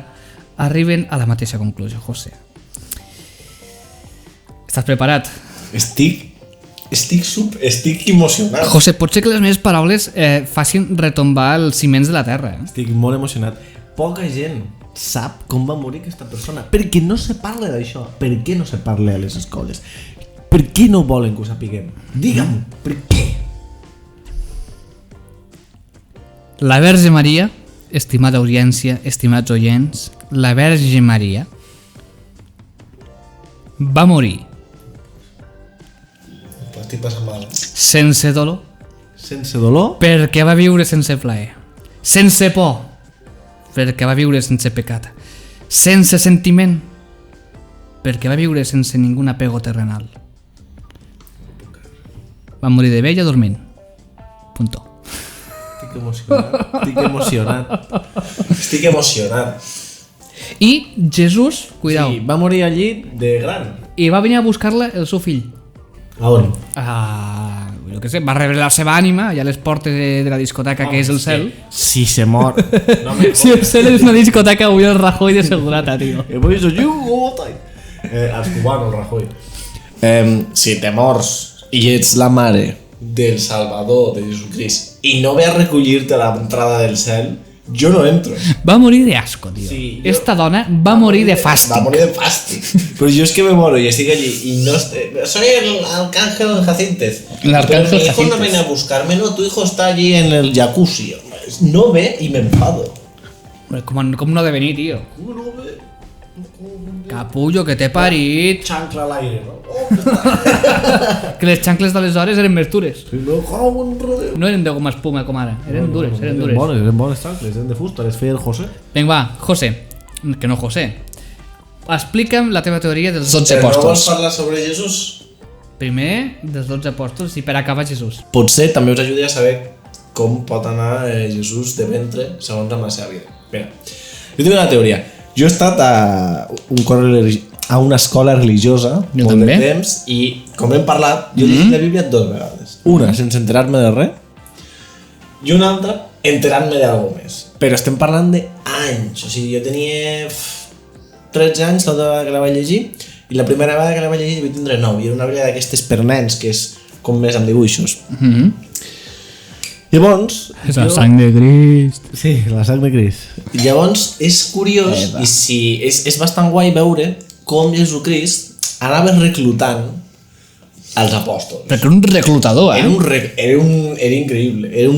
arriben a la mateixa conclusió, José. Estàs preparat? Estic emocionat. José, pot ser que les meves paraules facin retombar els ciments de la terra. Estic molt emocionat. Poca gent sap com va morir aquesta persona, perquè no se parla d'això. Per què no se parla a les escoles? Per què no volen que ho sapiguem? Digue'm, per què? La Verge Maria, estimada audiència, estimats oients, la Verge Maria va morir Estic passant mal. sense dolor, Sense dolor? perquè va viure sense plaer, sense por, perquè va viure sense pecat, sense sentiment, perquè va viure sense ningun apego terrenal. Va morir de vella dormint. Punto. Estic emocionat. I Jesús, cuidao, Sí, va morir al llit de gran. i va venir a buscar-la el seu fill. A on? Jo què sé, va rebre la seva ànima allà a les portes de la discoteca que és el cel. Si se mor. No me Si el cel és una discoteca, avui el Rajoy de segurata, tio. Por eso yo votai. Els cubanos, Rajoy. Si te mors i ets la mare del Salvador, de Jesucrist, i no ve a recollir-te a l'entrada del cel, jo no entro. Va morir de asco, tio. Sí, Esta dona va morir de fàstic. Va morir de fàstic. Però jo és que me moro i estic allí i no... Soy el arcángel Jacintez. El arcángel Pero mi hijo no Jacintez. viene a buscarme, no, tu hijo está allí en el jacuzzi. no ve y me enfado. Hombre, com no ha de venir, tío? ¿Cómo no ve? Capullo, que t'he parit. Chancla al aire, ¿no? Que les xancles d'aleshores eren més dures. No, com un rodeo. No eren de goma espuma com ara, eren dures, eren dures. Eren bones xancles, eren de fusta, les feia el José. Vinga, va, José, que no José. Explica'm la teva teoria dels 12 Però no vols apòstols. parlar sobre Jesús? Primer, dels 12 apòstols i per acabar Jesús. Potser també us ajudi a saber com pot anar Jesús de ventre segons amb la seva vida. Mira, jo tinc una teoria. Jo he estat a una escola religiosa Jo molt també. de temps i, com hem parlat, jo he llegit la Bíblia 2 vegades. Una sense enterar-me de res i una altra enterant-me d'alguna més. Però estem parlant d'anys. O sigui, jo tenia 13 anys l'altra vegada que la vaig llegir i la primera vegada que la vaig llegir vaig tindre 9 i era una Bíblia d'aquestes per nens que és com més amb dibuixos. Llavors, És la sang de Crist. Sí, la sang de Cris. llavors és curiós i si és bastant guai veure com Jesucrist anava reclutant els apòstols. Perquè era un reclutador, Era increïble. Era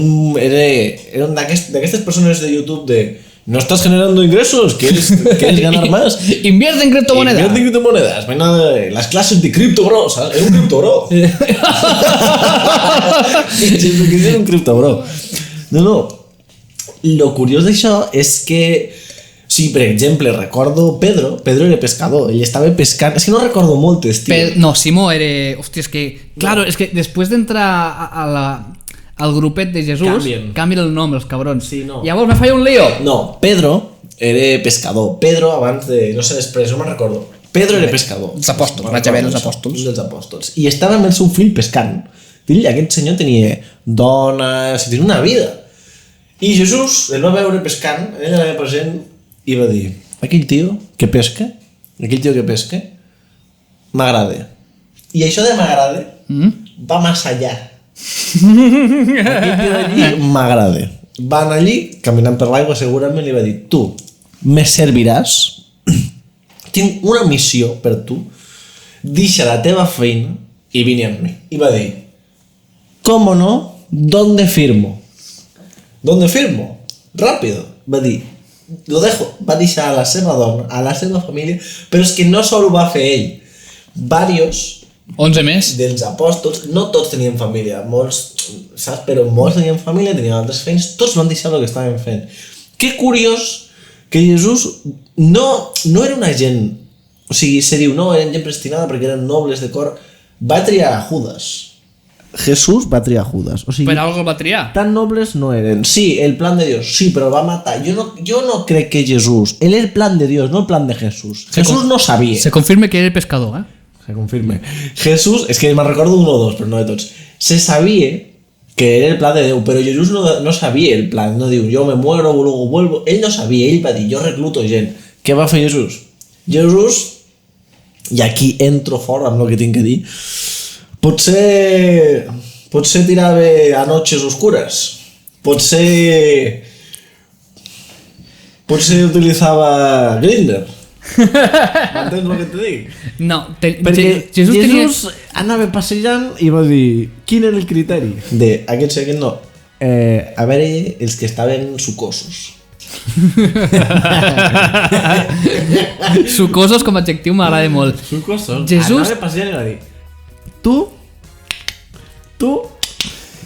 un d'aquestes persones de YouTube de no estás generando ingresos, ¿quieres ganar más? Invierte en criptomonedas. Invierte en criptomonedas. Las clases de cripto bro, ¿sabes? Era un cripto bro. Jesucrist era un cripto bro. No. Lo curiós d'això és que sí, per exemple, recordo Pedro era pescador, ell estava pescant, és que no recordo moltes, tio. No, Simó era... Hòstia, és que... Claro, és que després d'entrar al grupet de Jesús, canvien el nom, els cabrons. Sí, no. Llavors me falla un lío. No, Pedro era pescador. Pedro abans de... no sé després, no me'n recordo. Pedro era pescador. Els apòstols, vaig a veure els apòstols. Un dels apòstols. I estava amb el seu fill pescant. Aquest senyor tenia dones, tenia una vida. I Jesús el va veure pescant, ell era present, i va dir, aquell tio que pesca, m'agrada. I això de m'agrada va més allà. Aquell tio d'allí m'agrada. Va anar allí, caminant per l'aigua segurament, i va dir, tu me serviràs, tinc una missió per tu, deixa la teva feina i vine amb mi. I va dir, ¿cómo no? ¿Dónde firmo? ¿Dónde firmo? Rápido. Va dir, lo dejo. Va deixar a la seva dona, a la seva família, però és que no sol ho va fer ell. Varios 11 més. dels apòstols, no tots tenien família, molts, saps? Però molts tenien família, tenien altres feines, tots van deixar el que estaven fent. Que curiós que Jesús no era una gent, o sigui, se diu, no, eren gent predestinada perquè eren nobles de cor, va triar a Judas. Jesús va triar a Judas. O sigui, Per algo el va triar. tan nobles no eren. Sí, el plan de Dios, sí, però el va matar. Jo no crec que Jesús, él el plan de Dios, no el plan de Jesús. Jesús no sabia. Se confirma que era pescador, eh? Se confirme. Jesús, és que me'n recordo un o dos, però no de tots. Se sabia que era el plan de Déu, però Jesús no sabia el plan. No diu, yo me muero, luego vuelvo. Ell no sabia, ell va dir, jo recluto gent. Què va fer Jesús? Jesús, i aquí entro fort amb el que tinc que dir, potser tirava a noches oscures. Potser utilitzava Grindr. M'entens el que te dic? No, Perquè Jesús anava passejant i va dir, quin era el criteri? De aquest sí, aquest no. A veure, els que estaven sucosos. Sucosos com a adjectiu m'agrada molt. Sucosos. Jesús- Anava passejant i va dir, tu,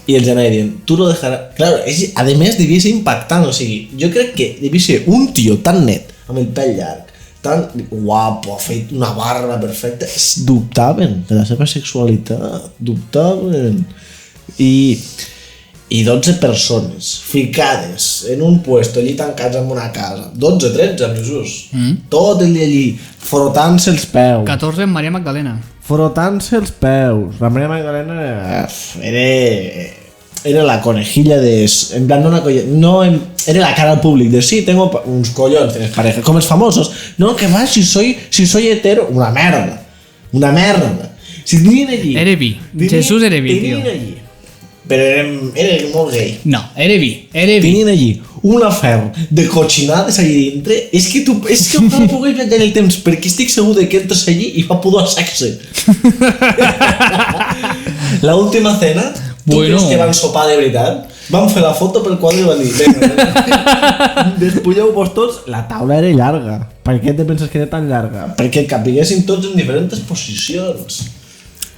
I els anava dient, tu lo dejaràs... Claro, a més devia ser impactant, o sigui, jo crec que devia ser un tio tan net, amb el pèl llarg, tan guapo, ha fet una barba perfecta, dubtaven de la seva sexualitat, dubtaven. I 12 persones ficades en un puesto allí tancats en una casa, 12, 13 amb Jesús, tot el dia allí, frotant-se els peus. 14 amb Maria Magdalena. frotant-se els peus. La Maria Magdalena Era la conejilla de... En plan, no una conejilla... No, era la cara al públic de sí, tengo uns collons, tienes pareja. Com els famosos. No, que va, si soy hetero... Una merda. Si tenien allí... Era vi. Jesús era vi, tio. Tenien allí... Però era molt gay. No, era vi. Tenien allí un afer de cochinades allí dintre. És que no puc viatjar en el temps perquè estic segur de que entres allí i va poder sexe. La última cena, tu Bueno. creus que van sopar de veritat? Van fer la foto pel quadre i van dir, vinga, Despulleu-vos tots, la taula era llarga. Per què te penses que era tan llarga? perquè capiguessin tots en diferents posicions.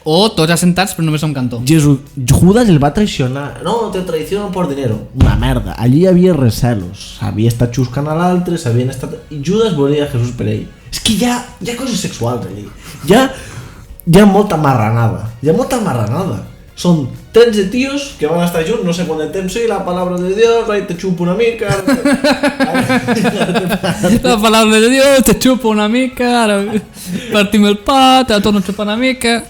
O tots assentats però només a un cantó. Judas el va traicionar. No, te traiciono por dinero. Una merda. Allí hi havia recelos. S'havia estat xuscant a l'altre, s'havien estat... I Judas volia Jesús per ell. És que hi ha coses sexuals allí. Hi ha molta marranada. Hi ha molta marranada. Són 13 tios que van estar junts, no sé quant de temps, sí, la palabra de Dios, ahí te chupo una mica. La palabra de Dios, te chupo una mica, ara partim el pa, te la torno a xupar una mica,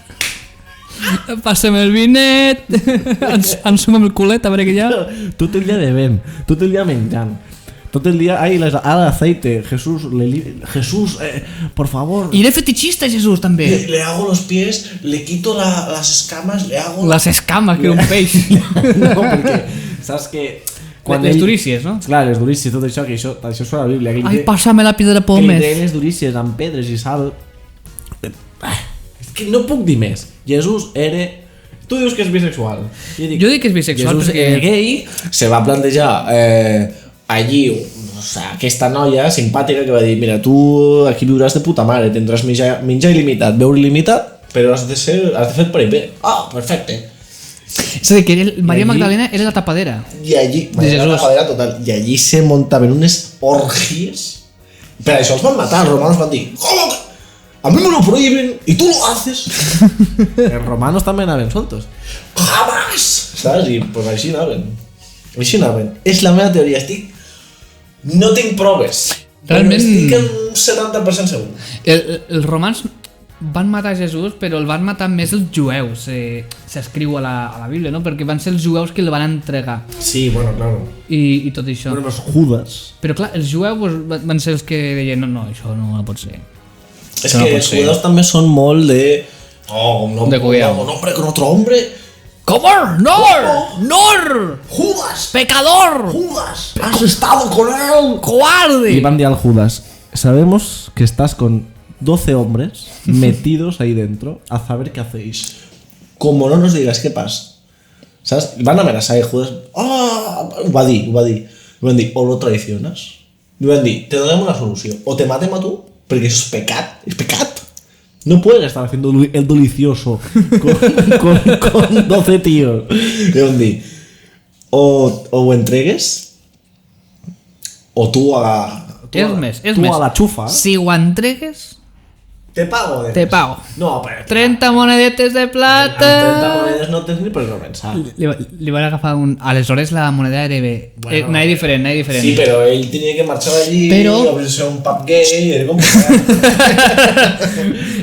passem el vinet, ensumem el culet, a veure què hi ha. Tot el dia bevent, tot el dia menjant. Tot el dia, ai, l'aceite, Jesús, por favor. I era fetichista, Jesús, també. Le hago los pies, le quito las escamas, le hago... Les escames, que era un peix. No, perquè saps que... Les durícies, no? Clar, les durícies, tot això, que això és a la Bíblia. Ai, pásame la piedra Que pómez. li les durícies amb pedres i sal. És que no puc dir més. Jesús era... Tu dius que és bisexual. Jo dic que és bisexual Jesús perquè... era gay. Se va plantejar allí, o sea, aquesta noia simpàtica que va dir, mira, tu aquí viuràs de puta mare, tindràs menjar il·limitat, beure il·limitat, però has de fer el paripé. Ah, perfecte. És a dir, que Maria Magdalena era la tapadera. I allí, De Jesús. la tapadera total, i allí se muntaven unes orgies. Per això els van matar, els romanos van dir, ¿cómo que? A mí me lo prohíben y tú lo haces. Els romanos també anaven sueltos. ¡Jamás! Saps? I pues així anaven. Així anaven. És la meva teoria, no tinc proves. Realment- Però estic en 70% segur. Els romans van matar Jesús, però el van matar més els jueus, s'escriu a la Bíblia, no? Perquè van ser els jueus que el van entregar Sí, bueno, claro. i tot això. Bueno, los Judas. Però clar, els jueus van ser els que deien no, això no pot ser. És Això no que pot els ser. judeus també són molt de... Oh, un De cuidado. hombre con otro hombre. ¿Cómo? ¡Nor! ¡Nor! ¡Judas! ¡Pecador! ¡Judas! ¡Has estado con él! ¡Cobarde! Y van a al Judas. Sabemos que estás con 12 hombres metidos ahí dentro a saber qué hacéis. Como no nos digas qué pasa. ¿Sabes? Van a amenazar a Judas. ¡Ah! Ho va dir. Van dir, o lo traicionas. I van dir, te donem una solució. O te matem a tu, perquè això és pecat. És pecat. No pueden estar haciendo el delicioso con 12 tíos. I van dir, o ho entregues, o tu a... És més, és Tu més. a la xufa. Si ho entregues, Te pago. te pago. No, però... 30 monedetes de Amb 30 plata. monedes no tens ni per començar. Li van agafar un... Aleshores la moneda era bé. Bueno. Anava diferent, anava diferent. Sí, però ell tenia que marxar d'allí, Però- obrir-se un pub gay, era complicat.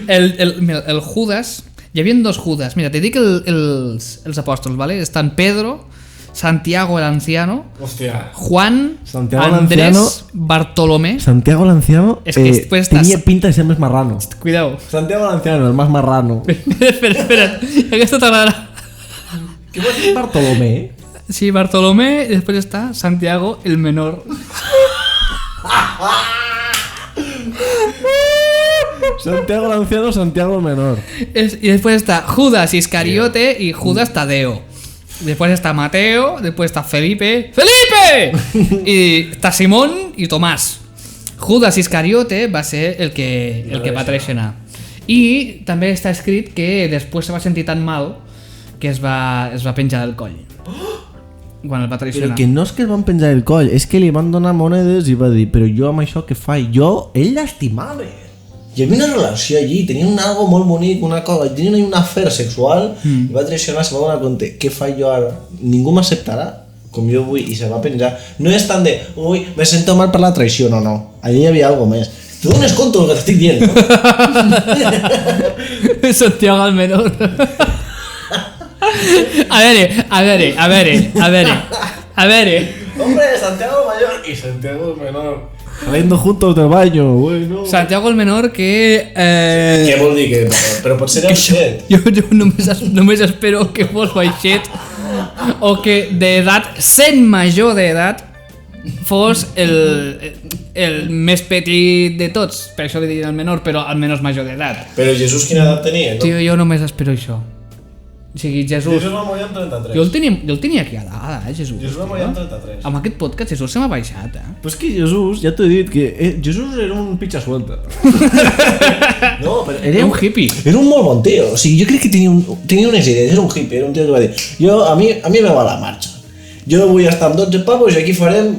el Judas... Hi havia dos Judas. Mira, te dic els apòstols, ¿vale? Estan Pedro, Santiago el anciano, Hòstia. Juan, Santiago el Andrés, anciano- Bartolomé. Santiago el Anciano Es que después estás- tenía pinta de ser más marrano. Cuidado. Santiago el Anciano, el más marrano. espera. Aquesta t'agradarà. ¿Qué va a decir Bartolomé? Sí, Bartolomé, y después está Santiago el menor. Santiago el Anciano, Santiago el Menor. Y después está Judas Iscariote y Judas Tadeo. Después está Mateo, después está Felipe. ¡Felipe! Y está Simón y Tomás. Judas Iscariote va ser el que va traicionar. I també està escrit que després se va sentir tan mal que es va penjar del coll. Quan el va Però traicionar. que no és que el van penjar el coll, és que li van donar monedes i va dir, però jo amb això què faig? Ell l'estimava. Hi havia una relació allí, tenien algo molt bonic, una cosa, tenien un afer sexual, i va traicionar, se va donar compte, què faig jo ara? Ningú m'acceptarà com jo vull, i se va penjar. No és tant de, ui, me sento mal per la traïció, no. Allí hi havia algo més. Te dones compte del que t'estic dient, no? Santiago el menor. A ver. Hombre, Santiago Mayor y Santiago Menor. Saliendo juntos del baño, bueno. Santiago el menor que... Què vol dir que però pot ser el set? Jo només espero que fos baixet o que d'edat, sent major d'edat, fos el més petit de tots. Per això li diuen el menor, però almenys major d'edat. Però Jesús quina edat tenia? No? Tio, jo només espero això. O sigui, Jesús... Jesús va morir amb 33. Jo el tenia aquí a dalt, Jesús. Jesús va morir amb 33. Amb aquest podcast Jesús se m'ha baixat, Però és que Jesús, ja t'he dit que Jesús era un pitxa suelta. No, però Era un hippie. Era un molt bon tio, o sigui, jo crec que tenia unes idees, era un hippie, era un tio que va dir a mi me va la marxa. Jo vull estar amb 12 pavos i aquí farem...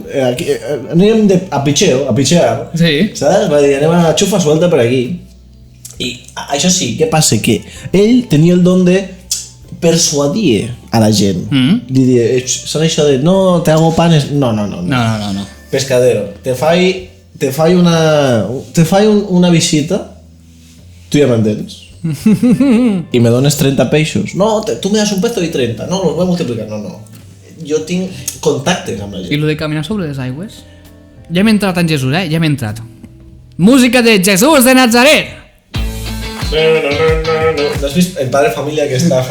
anirem a pitxear, Sí. saps? Va dir, anem a xufa suelta per aquí. I això sí, què passa? Que ell tenia el don de persuadir a la gent. Li dir, són això de, no, te hago panes... No. No. Pescadero, te fai una visita, tu ja m'entens, i me dones 30 peixos. No, tu me das un peso y 30. No, los voy a multiplicar. No. Jo tinc contactes amb la I gent. lo de caminar sobre les aigües? Ja hem entrat en Jesús, ja hem entrat. Música de Jesús de Nazaret! ¿No has visto en Padre Familia que está?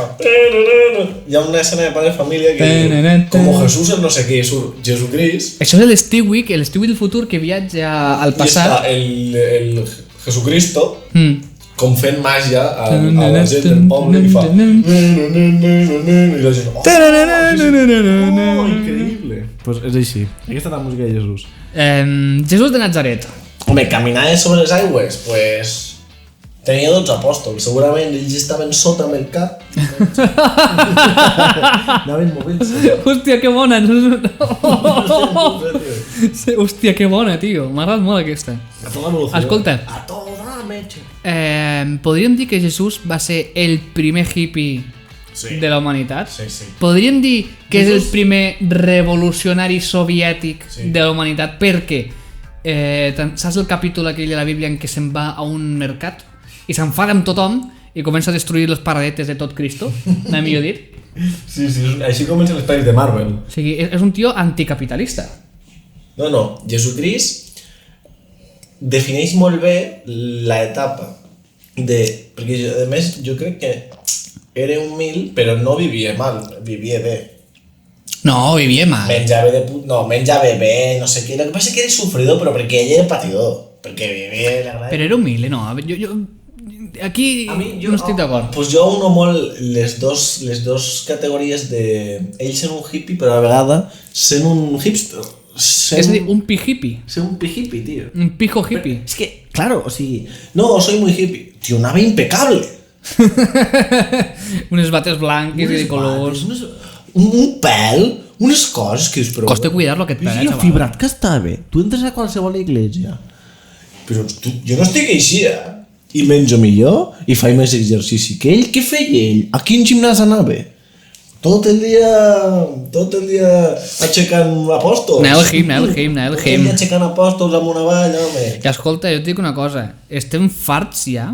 Hi ha una escena de Padre Familia que como Jesús en no sé qué, Jesucrist. Això és l'Stewie del futur que viatja al I està passat. el Jesucristo com fent màgia a la gent del poble i fa... I la gent... Oh, increïble. Pues és així. Aquesta és la música de Jesús. Jesús de Nazaret. Home, caminar sobre les aigües, pues... Tenia 12 apòstols, segurament ells estaven sota amb el cap. Anaven movent-se. Hòstia, que bona! Hòstia, que bona, tio. M'ha agradat molt aquesta. A toda velocidad. Escolta, A toda mecha. podríem dir que Jesús va ser el primer hippie de la humanitat? Sí. Podríem dir que és el Jesús- primer revolucionari soviètic Sí. de la humanitat perquè saps el capítol aquell de la Bíblia en què se'n va a un mercat i s'enfada amb tothom i comença a destruir les paradetes de tot Cristo, n'ha millor dit? Sí, així comencen les pel·lis de Marvel. O sigui, és un tio anticapitalista. No, Jesucrist defineix molt bé l'etapa de... Perquè, a més, jo crec que era humil, però no vivia mal, vivia bé. No, vivia mal. Menjava bé, no sé què. El que passa és que era sofridor, però perquè ell era patidor. Perquè vivia... Però era humil, no? Jo aquí no estic d'acord. Pues jo uno molt les dos categories de ell sent un hippie, però a la vegada sent un hipster. És a dir, un pi-hippie. Ser un hippie, tío. Un pijo hippie. Es que, claro, o sigui... No, soy muy hippie. Tío, anava impecable. Unes bates blanques i de colors. Un pèl, unes coses que és... Però... Costa cuidar-lo aquest pèl, I el xaval. fibrat que està bé. Tu entres a qualsevol iglesia Però jo no estic així, I menjo millor i faig més exercici que ell. Què feia ell? A quin gimnàs anava? Tot el dia aixecant apòstols. Anava al gim. Tot el dia aixecant apòstols amb una valla, home. I escolta, jo et dic una cosa. Estem farts ja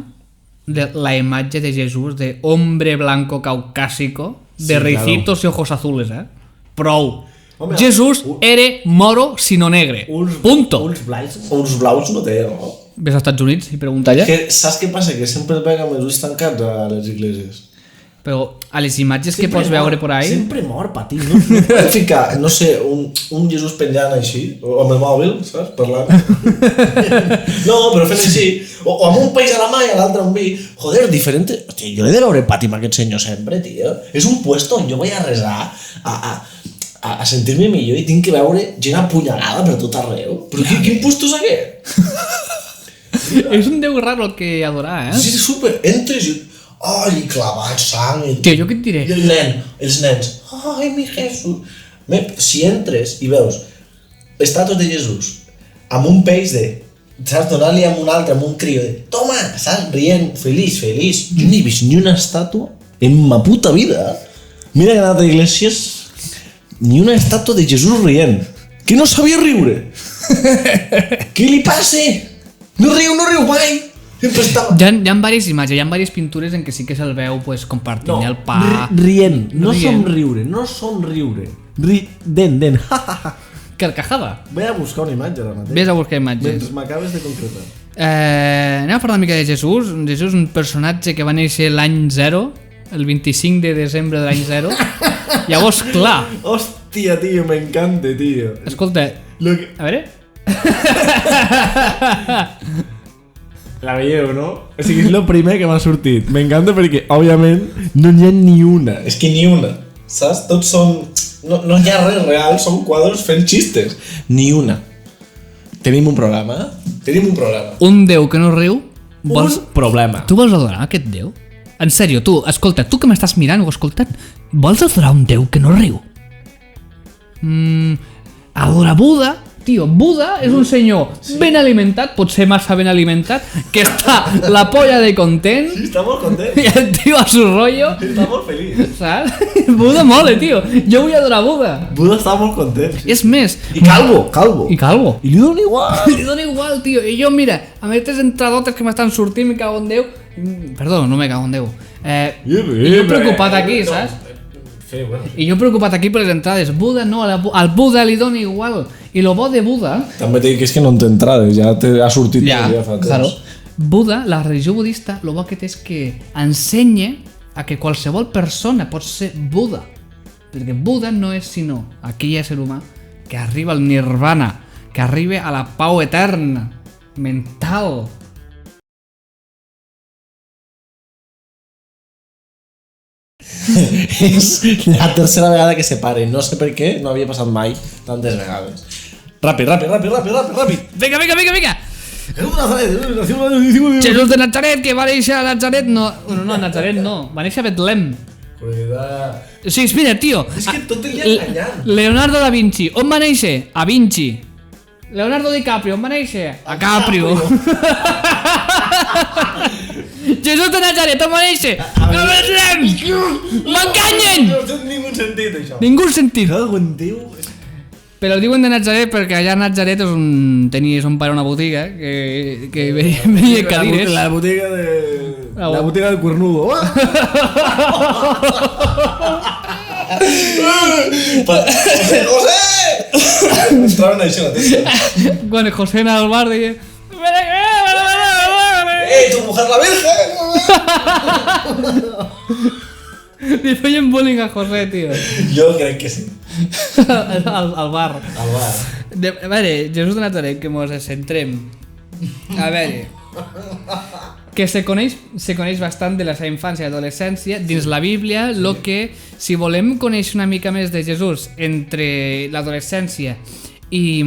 de la imatge de Jesús de hombre blanco caucásico, de ricitos i ojos azules, Prou. Home, Jesús era moro sino negre. Punto. Uns blaus no té, no? Ves als Estats Units i pregunta allà. Que, saps què passa? Que sempre et veig amb els ulls tancats a les iglesias. Però a les imatges que pots veure por ahí... Sempre mor, patint. No podem ficar, no sé, un Jesús penjant així, o amb el mòbil, saps? Parlant. No, però fent així. O amb un peix a la mà i a l'altre amb vi. Joder, diferent... Hòstia, jo l'he de veure pati amb aquest senyor sempre, tio. És un puesto on jo vaig a resar, a sentir-me millor i tinc que veure gent apunyalada per tot arreu. Però quin puesto és aquest? És un déu raro el que adorar, Sí, super. Entres i... Ai, clavat sang. Tio, jo què et diré? I els nens. Ai, mi Jesús. Si entres i veus estàtues de Jesús amb un peix de... Saps, donar-li amb un altre, amb un crió de... Toma, saps, rient, feliç. Jo no he vist ni una estàtua en ma puta vida. Mira que he anat a iglesias, ni una estàtua de Jesús rient. Que no sabia riure. Què li passa? No riu mai. Sempre estava... Hi ha diverses imatges, hi ha diverses pintures en què sí que se'l veu pues, compartint el pa... Rient, no somriure. Den. Carcajada. Vaig a buscar una imatge ara mateix. Ves a buscar imatges. Mentre m'acabes de concretar. Anem a parlar una mica de Jesús. Jesús és un personatge que va néixer l'any 0, el 25 de desembre de l'any 0. Llavors, clar... Hòstia, tio, m'encanta, tio. Escolta, a veure... La veieu, no? O sigui, és el primer que m'ha sortit. M'encanta perquè, òbviament, no n'hi ha ni una. És que ni una, saps? Tots són... No hi ha res real, són quadros fent xistes. Ni una. Tenim un programa, eh? Tenim un programa. Un déu que no riu, vols... Un problema. Tu vols adorar aquest déu? En sèrio, tu, escolta, tu que m'estàs mirant o escoltant, vols adorar un déu que no riu? Adora Buda? Tio, Buda és un senyor ben alimentat, potser massa ben alimentat, que està la polla de content. Sí, està molt content. I el tio a su rollo, Està molt feliç. saps? Buda mole, tio. Jo vull adorar Buda. Buda està molt content. Sí. És més... I calvo. I calvo. I li dona igual. Li dona igual, tio. I jo, mira, amb aquestes entradotes que m'estan sortint, me cago en Déu... Perdó, no me cago en Déu. I jo preocupat aquí, saps? Sí, bueno. I jo preocupat aquí per les entrades. Buda no, al Buda li dona igual. I lo bo de Buda... També t'he dit que és que no en té entrades, ja ha sortit Ja, tot, ja fa temps. claro. Buda, la religió budista, lo bo que té és que ensenya a que qualsevol persona pot ser Buda. Perquè Buda no és sinó aquell ésser humà que arriba al nirvana, que arriba a la pau eterna, mental. És la tercera vegada que se pare. No sé per què, no havia passat mai tantes vegades. Ràpid. Vinga! Jesús de Nazaret, que va néixer a Nazaret, no, a Nazaret no, va néixer a Betlem. O sigui, mira, tio, És que tot el dia enganyant. Leonardo da Vinci, on va néixer? A Vinci. Leonardo DiCaprio, on va néixer? A Caprio. Jesús de Nazaret, on va néixer? A Betlem. M'enganyen! No té ningú sentit, això. Ningú sentit. Cago en Déu. Però el diuen de Nazaret perquè allà a Nazaret és on tenia son pare una botiga que venia cadires. La botiga de... Ah, La botiga del cornudo. José! Entraven així a la testa. Quan José anava al bar deia... Tu mujer la virgen! Li feien bullying a José, tio. Jo crec que sí. Al bar. Al bar. A veure, Jesús de Nazaret, que mos centrem. A veure... Que se coneix bastant de la seva infància i adolescència dins la Bíblia, lo que, si volem conèixer una mica més de Jesús entre l'adolescència i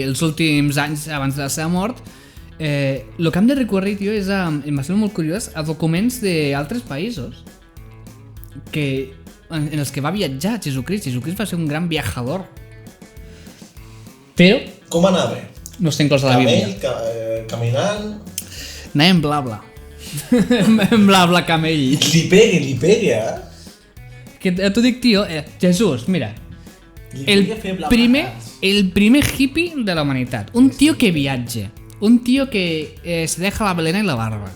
els últims anys abans de la seva mort, el que hem de recórrer, tio, és em va ser molt curiós, a documents d'altres països en els que va viatjar Jesucrist. Jesucrist va ser un gran viajador. Però Com anava? no està inclòs a la Bíblia. Camell, caminant... Anàvem blabla. En blabla camell. Li pegue, eh? Que t'ho dic, tio, Jesús, mira, el primer hippie de la humanitat, un tio que viatja, un tio que se deja la melena i la barba,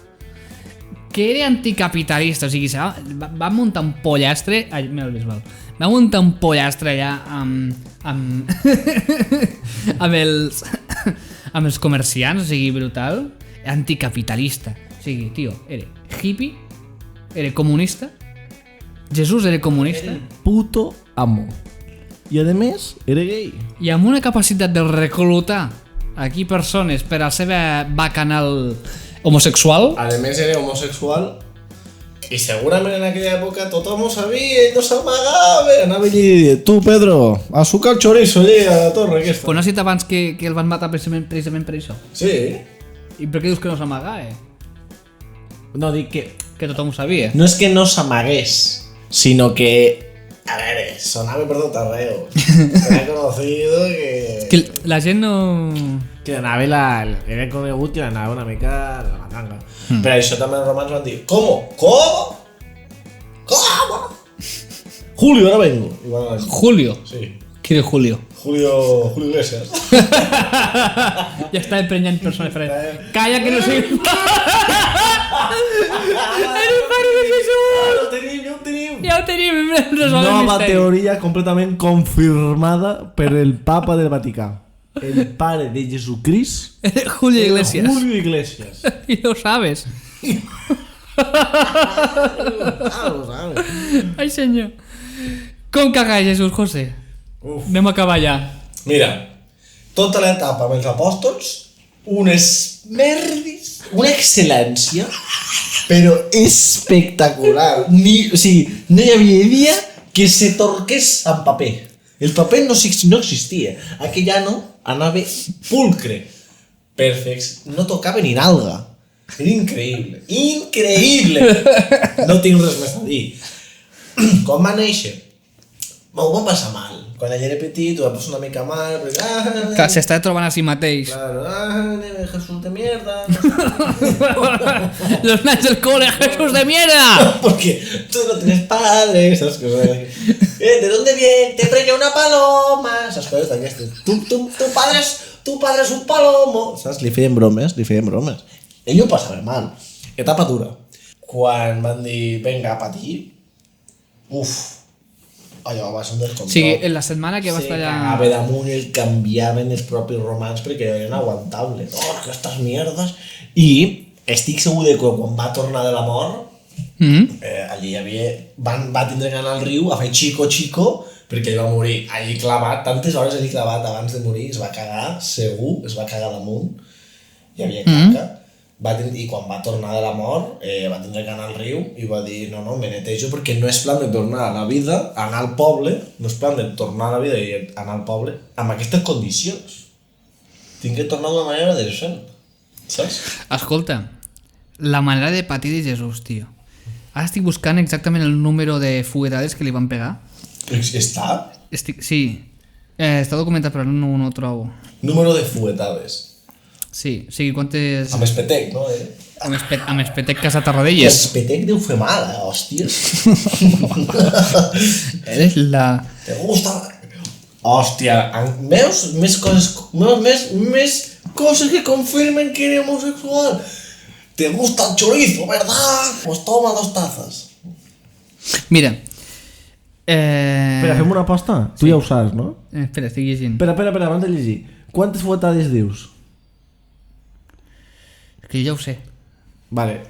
que era anticapitalista, o sigui, va muntar un pollastre, va muntar un pollastre allà amb els comerciants, o sigui, brutal, anticapitalista, o sigui, tio, era hippie, era comunista, Jesús era comunista, Puto amo. I a més, era gay. i amb una capacitat de reclutar aquí persones per a la seva bacanal homosexual. A més era homosexual i segurament en aquella època tothom ho sabia i no s'amagava. Anava allí i deia, tu Pedro, a sucar el chorizo allí a la torre aquesta. Però no has dit abans que el van matar precisament per això? Sí. I per què dius que no s'amagava? No, dic que... Que tothom ho sabia. No és que no s'amagués, sinó que, a veure, sonava per tot arreu. Era conocido que... Que la gent no... Que anava era conegut i anava una mica de la tanga. Per això també els romans van dir, ¿Cómo? Julio, ahora vengo. I van anar així. Julio. Sí. Qui és Julio? Julio Iglesias. Ja està emprenyant persones diferents. Calla que no sé... Era un pare de Jesús! Ja ho tenim. Ja ho tenim, resolt el Nova misteri. teoria completament confirmada per el Papa del Vaticà. El pare de Jesucrist Julio Iglesias. Julio Iglesias. Y lo sabes. Lo sabes. Ai, senyor. Com caga Jesús, José? Anem a acabar ja. Mira, tota l'etapa amb els apòstols unes merdis, una excel·lència, però espectacular. O sigui, no hi havia dia que se torqués en paper. El paper no existia. Aquell ano anava pulcre. Perfecte. No tocava ni nalga. Era increïble. Increïble! No tinc res més a dir. Quan va néixer, m'ho va passar mal. Quan ell era petit, ho va passar una mica mal, perquè... Que s'està trobant a si mateix. Claro, Jesús de mierda. Los niños del cole, Jesús de mierda. Porque tú no tienes padre, esas cosas. ¿De dónde viene? Te preñó una paloma. Esas cosas d'aquestes. Tu padre es un palomo. Saps? Li feien bromes. Ell ho passava mal. Etapa dura. Quan van dir, venga, a patir, allò va ser un descontrol. O sigui, en la setmana que va estar allà... Se cagava damunt i el canviaven els propis romans perquè era inaguantable. Oh, aquestes mierdes. I estic segur que quan va tornar de la mort, allí hi havia... Va tindre que anar al riu a fer chico, perquè ell va morir allí clavat, tantes hores allí clavat abans de morir, es va cagar, segur, es va cagar damunt, hi havia caca. I quan va tornar de la mort va tindre que anar al riu i va dir no, me netejo perquè no és plan de tornar a la vida, anar al poble, no és plan de tornar a la vida i anar al poble amb aquestes condicions. Tinc que tornar d'una manera decent, saps? Escolta, la manera de patir de Jesús, tio. Ara estic buscant exactament el número de fuetades que li van pegar. Està? Sí, està documentat però no ho trobo. Número de fuetades. Sí, o sigui, quantes... Amb espetec, no? Amb espetec Casa Tarradellas. Espetec deu fer mal, hòstia. Eres la... Te gusta... Hòstia, més coses que confirmen que eres homosexual. Te gusta el chorizo, ¿verdad? Pues toma 2 tazas. Mira. Espera, fem una aposta? Tu ja ho saps, no? Espera, estic llegint. Espera, abans de llegir. Quantes fuetades dius? Que jo ho sé. Vale.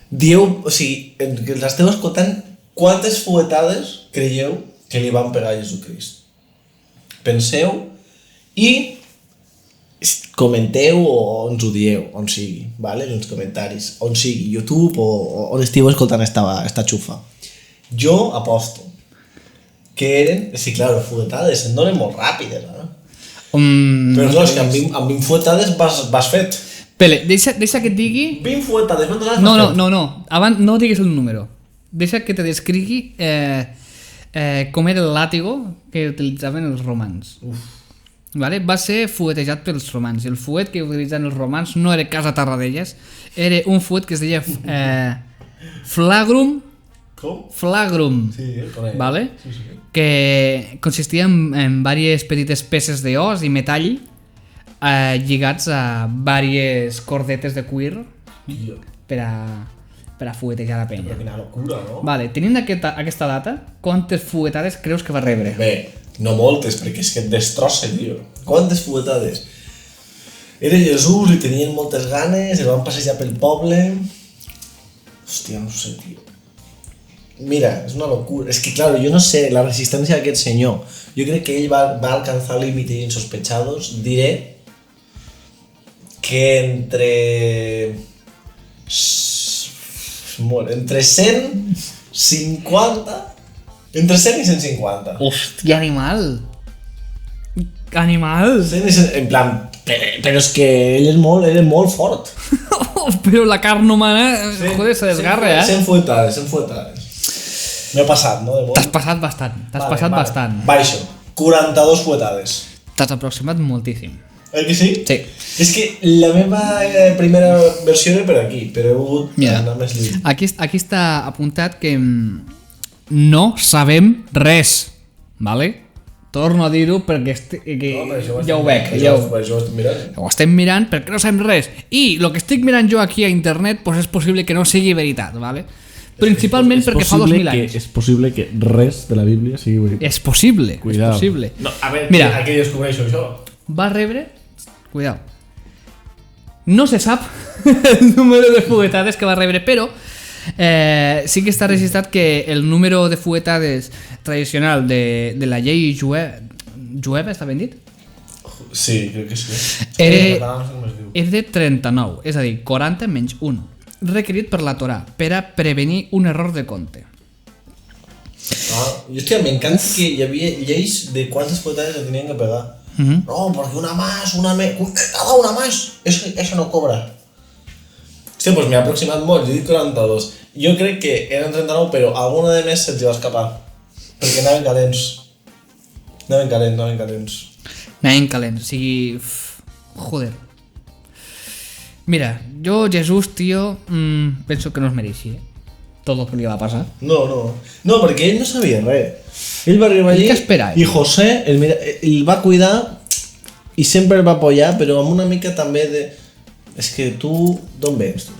Dieu, o sigui, que l'esteu escoltant, quantes fuetades creieu que li van pegar a Jesucrist? Penseu i comenteu o ens ho dieu, on sigui, vale? En els comentaris, on sigui, YouTube o on esteu escoltant esta xufa. Jo aposto que eren, sí, claro, fuetades, em donen molt ràpides, eh? Però clar, és que amb 20 fuetades vas fet. Pele, deixa que et digui... 20 fuetades, No. Abans no diguis el número. Deixa que te descrigui com era el làtigo que utilitzaven els romans. Vale? Va ser fuetejat pels romans. I el fuet que utilitzaven els romans no era Casa Tarradellas, era un fuet que es deia flagrum. Com? Flagrum. Sí, conec. Vale? Sí. Que consistia en diverses petites peces d'os i metall lligats a diverses cordetes de cuir per a fuetejar la penya. Però quina locura, no? Vale, tenint aquesta data, quantes fuetades creus que va rebre? Bé, no moltes, perquè és que et destrossa, tio. Quantes fuetades? Era Jesús i tenien moltes ganes, el van passejar pel poble... Hòstia, no sé, tio. Mira, és una locura. És que, claro, jo no sé la resistència d'aquest senyor. Jo crec que ell va alcanzar límites insospechados. Diré que entre 150... Entre 100 i 150. Hòstia, animal! Animal! En plan, però és que ell era molt fort. Però la carn humana, joder, se desgarra, 100 fuetades. M'he passat, no? T'has passat bastant. Baixo, 42 fuetades. T'has aproximat moltíssim. Que sí? Sí. És que la meva primera versió era per aquí, però he volgut anar més lluny. Aquí està apuntat que no sabem res, vale? Torno a dir-ho perquè ja ho veig. Ho estem mirant perquè no sabem res. I el que estic mirant jo aquí a internet pues és possible que no sigui veritat, vale? Principalment perquè fa 2000 anys. És possible que res de la Bíblia sigui veritat. És possible, Cuidado. és possible. No, a veure, mira, aquí descobreixo això. Va rebre... Cuidado. No se sap el número de fuetades que va rebre, però sí que està registrat que el número de fuetades tradicional de la llei jueva, està ben dit? Sí, crec que sí. És de 39, és a dir, 40 menys 1, requerit per la Torà per a prevenir un error de compte. Hòstia, m'encanta que hi havia lleis de quantes potades le tenien que pegar. No, porque una más, una más, eso no cobra. Hòstia, pues m'he aproximat molt, jo he dit 42. Jo crec que eren 39, però alguna de més se'ls va escapar. Perquè anaven calents. Anaven calents. Anaven calents, o sigui... Joder. Mira, jo, Jesús, tio, penso que no es mereixia tot el que li va passar. No, perquè ell no sabia res. Ell va arribar allí Què esperava? i José el va cuidar i sempre el va apoyar, però amb una mica també de... És que tu, d'on vens, tu?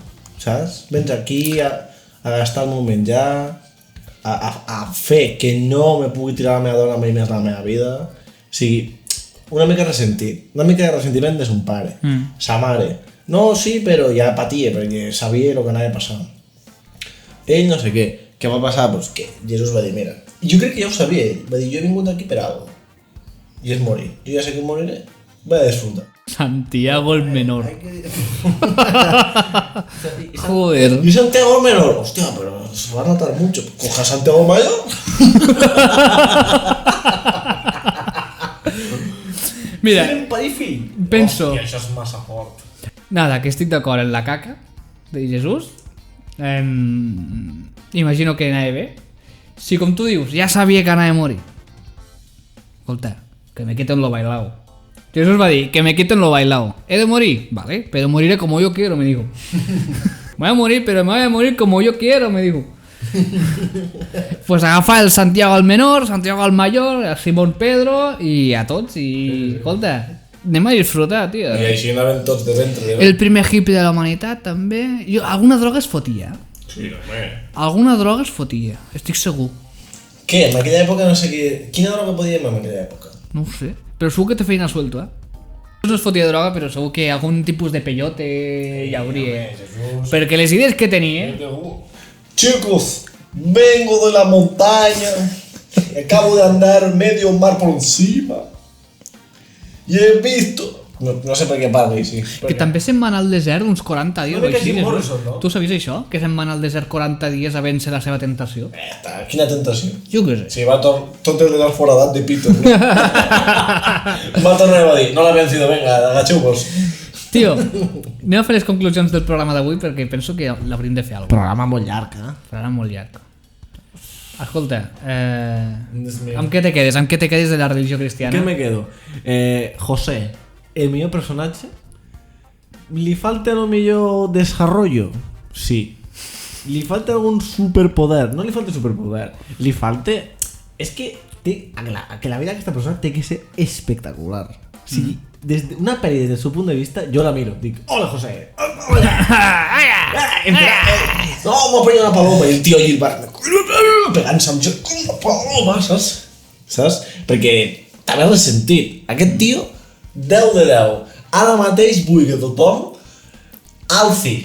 Saps? Vens aquí a gastar el meu menjar, a fer que no me pugui tirar la meva dona mai més la meva vida. O sigui, una mica ressentit. Una mica de ressentiment de son pare. Sa mare. No, sí, però ja patia, perquè sabia el que anava passant. Ell no sé què. Què va passar? Pues que Jesús va dir, mira, jo crec que ja ho sabia ell. Va dir, jo he vingut aquí per algo. I és morir. Jo ja sé que moriré. Vaig a disfrutar. Santiago el menor. Joder. Y Santiago el menor. Hostia, pero se va a notar mucho. Coja a Santiago el mayor. Mira, penso... Hòstia, això és massa fort. Nada, que estic d'acord en la caca de Jesús. Imagino que anava bé. Si com tu dius, ja sabia que anava a morir. Escolta, que me quiten lo bailao. Jesús va dir, que me quiten lo bailao. ¿He de morir? Vale, pero moriré como yo quiero, me dijo. Me voy a morir, pero me voy a morir como yo quiero, me dijo. Pues agafa el Santiago el menor, Santiago el mayor, el Simón Pedro i a tots i, escolta, anem a disfrutar, tio. I així anaven tots de ventre. El primer hippie de la humanitat, també. Alguna droga es fotia. Sí, home. Alguna droga es fotia, estic segur. Què? En aquella època no sé què... Quina droga podíem en aquella època? No ho sé, però segur que té feina suelto, No es fotia droga, però segur que algun tipus de peyote hi hauria. Perquè les idees que tenia... Chicos, vengo de la montaña, acabo de andar medio mar por encima y he visto... No sé per què parli, sí. Que també se'n van al desert uns 40 dies o així. No? Tu sabies això? Que se'n van al desert 40 dies a vèncer la seva tentació? Quina tentació. Jo què sé. Sí, va tot el de l'esforadat de pito. Va tornar i va dir, no l'ha vencido, venga, agacheu-vos. Tio, anem a fer les conclusions del programa d'avui perquè penso que l'hauríem de fer alguna cosa. Programa molt llarg, Programa molt llarg. Escolta, amb què te quedes? Amb què te quedes de la religió cristiana? ¿Qué me quedo? José, el millor personatge. Li falta a lo millor desarrollo? Sí. Li falta algun superpoder? No li falta superpoder. Li falta... És que la vida d'aquesta persona té que ser espectacular. O sigui, des d'una pel·li des del seu punt de vista, jo la miro. Dic, hola José! Hola! No, m'ha prengut una paloma i el tio allí el bar pegant-se amb jo com una paloma, saps? Perquè també l'he sentit. Aquest tio 10 de 10. Ara mateix vull que tothom alci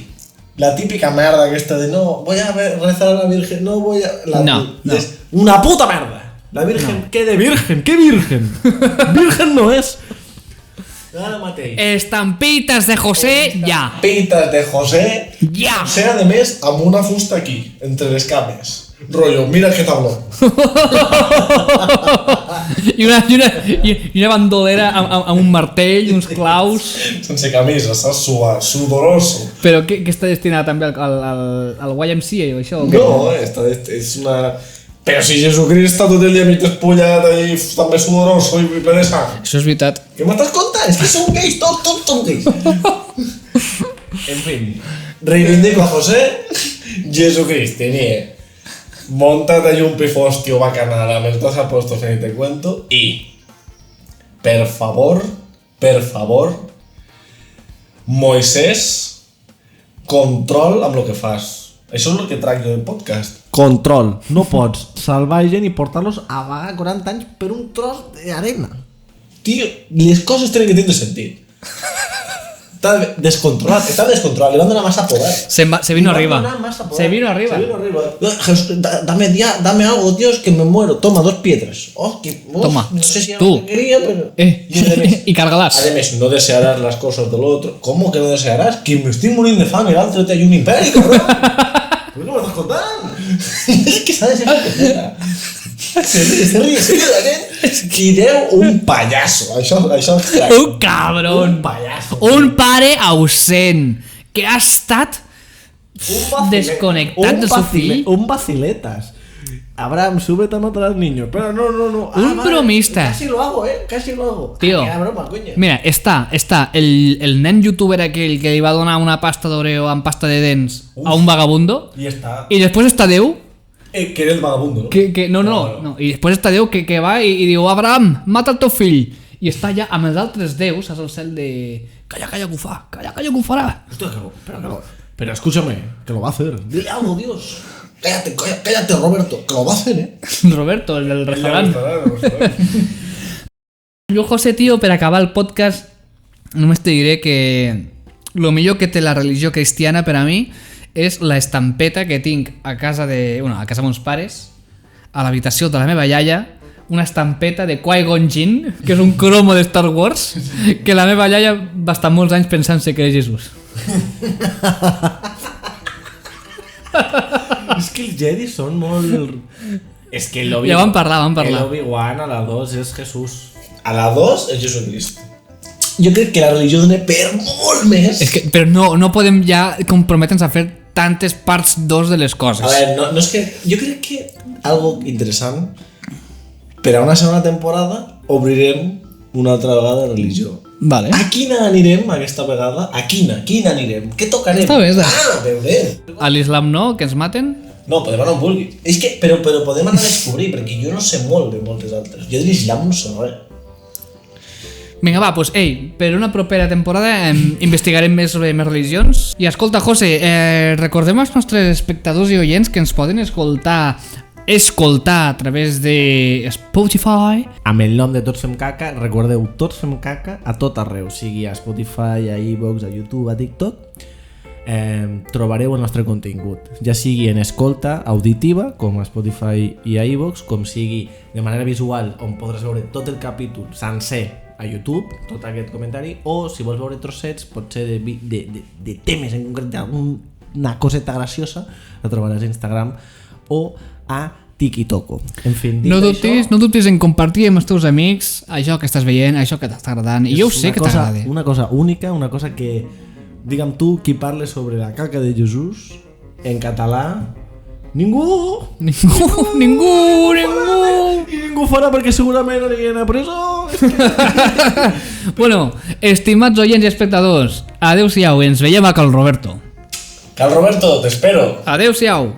la típica merda aquesta de no, voy a rezar a la Virgen, no voy a... No. És una puta merda. La Virgen, ¿qué de Virgen? ¿Qué Virgen? Virgen no és. Ara mateix. Estampitas de José, ja. Pitas de José. Ja. José, a més, amb una fusta aquí, entre les cames. Rollo, mira que tabló. I una bandolera amb un martell, uns claus. Sense camisa, saps? Sudoroso. Però què està destinat també al YMCA o això? No, és una... Però si Jesucrist està tot el dia mig despullat i també sudoroso i ple de sang. Això és veritat. Què m'estàs contant? És que són gais, tots són gais. En fin, reivindico a José. Jesucrist tenia montat allí un pifostio bacanal amb els dos apóstols que ni te cuento i, per favor, Moisès, control amb lo que fas. Això és el que tracto del podcast. Control. No pots salvar gent i portar-los a vagar 40 anys per un tros d'arena. Tio, les coses tenen que tindre sentit. Està descontrolat, li van donar massa poder. Se vino arriba. Se vino arriba. Jesús, dame algo, Dios, que me muero. Toma 2 piedras. Toma, no sé si era tú. lo que quería, pero... Y cárgalas. Además, no desearás las cosas del otro. ¿Cómo que no desearás? Que me estoy muriendo de fame, l'altre té un imperi, cabrón. ¿Por qué me estás contando? Es que sabes esa cosa. Se ríe d'aquest i deu un pallasso. Això Un cabrón. Un pallasso. Un pare ausent que ha estat desconnectat de su fill. Un vaciletas. Abraham, súbete a matar al niño. Pero no. Un bromista. Casi lo hago, Casi lo hago. Tío, Era broma, coño. mira, està el nen youtuber aquell que li va donar una pasta d'Oreo amb pasta de dents a un vagabundo. Y está. I després està Déu Que era el vagabundo, ¿no? no. I després està Déu que va i diu Abraham, mata el teu fill. I està allà amb els altres déus, saps el cel de... Calla, que ho fa, calla, que ho farà. Hostia, pero escúchame, que lo va a hacer. Dile algo, Dios. Cállate, Roberto, que lo va a hacer, Roberto, el del restaurant. Jo, José, tío, per acabar el podcast, només te diré que lo millor que té la religió cristiana per a mi és la estampeta que tinc a casa meus pares, a l'habitació de la meva iaia, una estampeta de Qui-Gon Jinn, que és un cromo de Star Wars, que la meva iaia va estar molts anys pensant-se que era Jesús. Es que els Jedi són molt... Es que el Ja vam parlar. El Obi-Wan a la 2 és Jesús. A la 2 és Jesucrist. Jo crec que la religió dona per molt més. Però no podem ja comprometre'ns a fer tantes parts 2 de les coses. A veure, no és que... Jo crec que algo interessant per a una segona temporada obrirem una altra vegada de religió. Vale. A quina anirem aquesta vegada? A quina anirem? Què tocarem? Està bé, veurem. A l'islam no, que ens maten? No, podem anar on vulgui. És que, però podem anar a descobrir, perquè jo no sé molt de moltes altres. Jo de l'islam no sé res. Vinga, va, doncs, per una propera temporada investigarem més sobre més religions. I escolta, José, recordem als nostres espectadors i oients que ens poden escoltar a través de Spotify. Amb el nom de Tots Fem Caca, recordeu, Tots Fem Caca a tot arreu, sigui a Spotify, a iVoox, a YouTube, a TikTok. Trobareu el nostre contingut, ja sigui en escolta auditiva, com a Spotify i a iVoox, com sigui de manera visual, on podràs veure tot el capítol sencer a YouTube, tot aquest comentari, o si vols veure trossets, potser de temes en concret, d'una coseta graciosa, la trobaràs a Instagram o a TikTok. En fi, no dubtis en compartir amb els teus amics això que estàs veient, això que t'està agradant, i jo ho sé que t'agrada. Una cosa única, una cosa que, digue'm tu, qui parla sobre la caca de Jesús en català, ningú I ningú farà perquè segurament anirien a presó. Bueno, estimats oients i espectadors, adeu-siau, ens veiem a Cal Roberto. Cal Roberto, t'espero. Adeu-siau.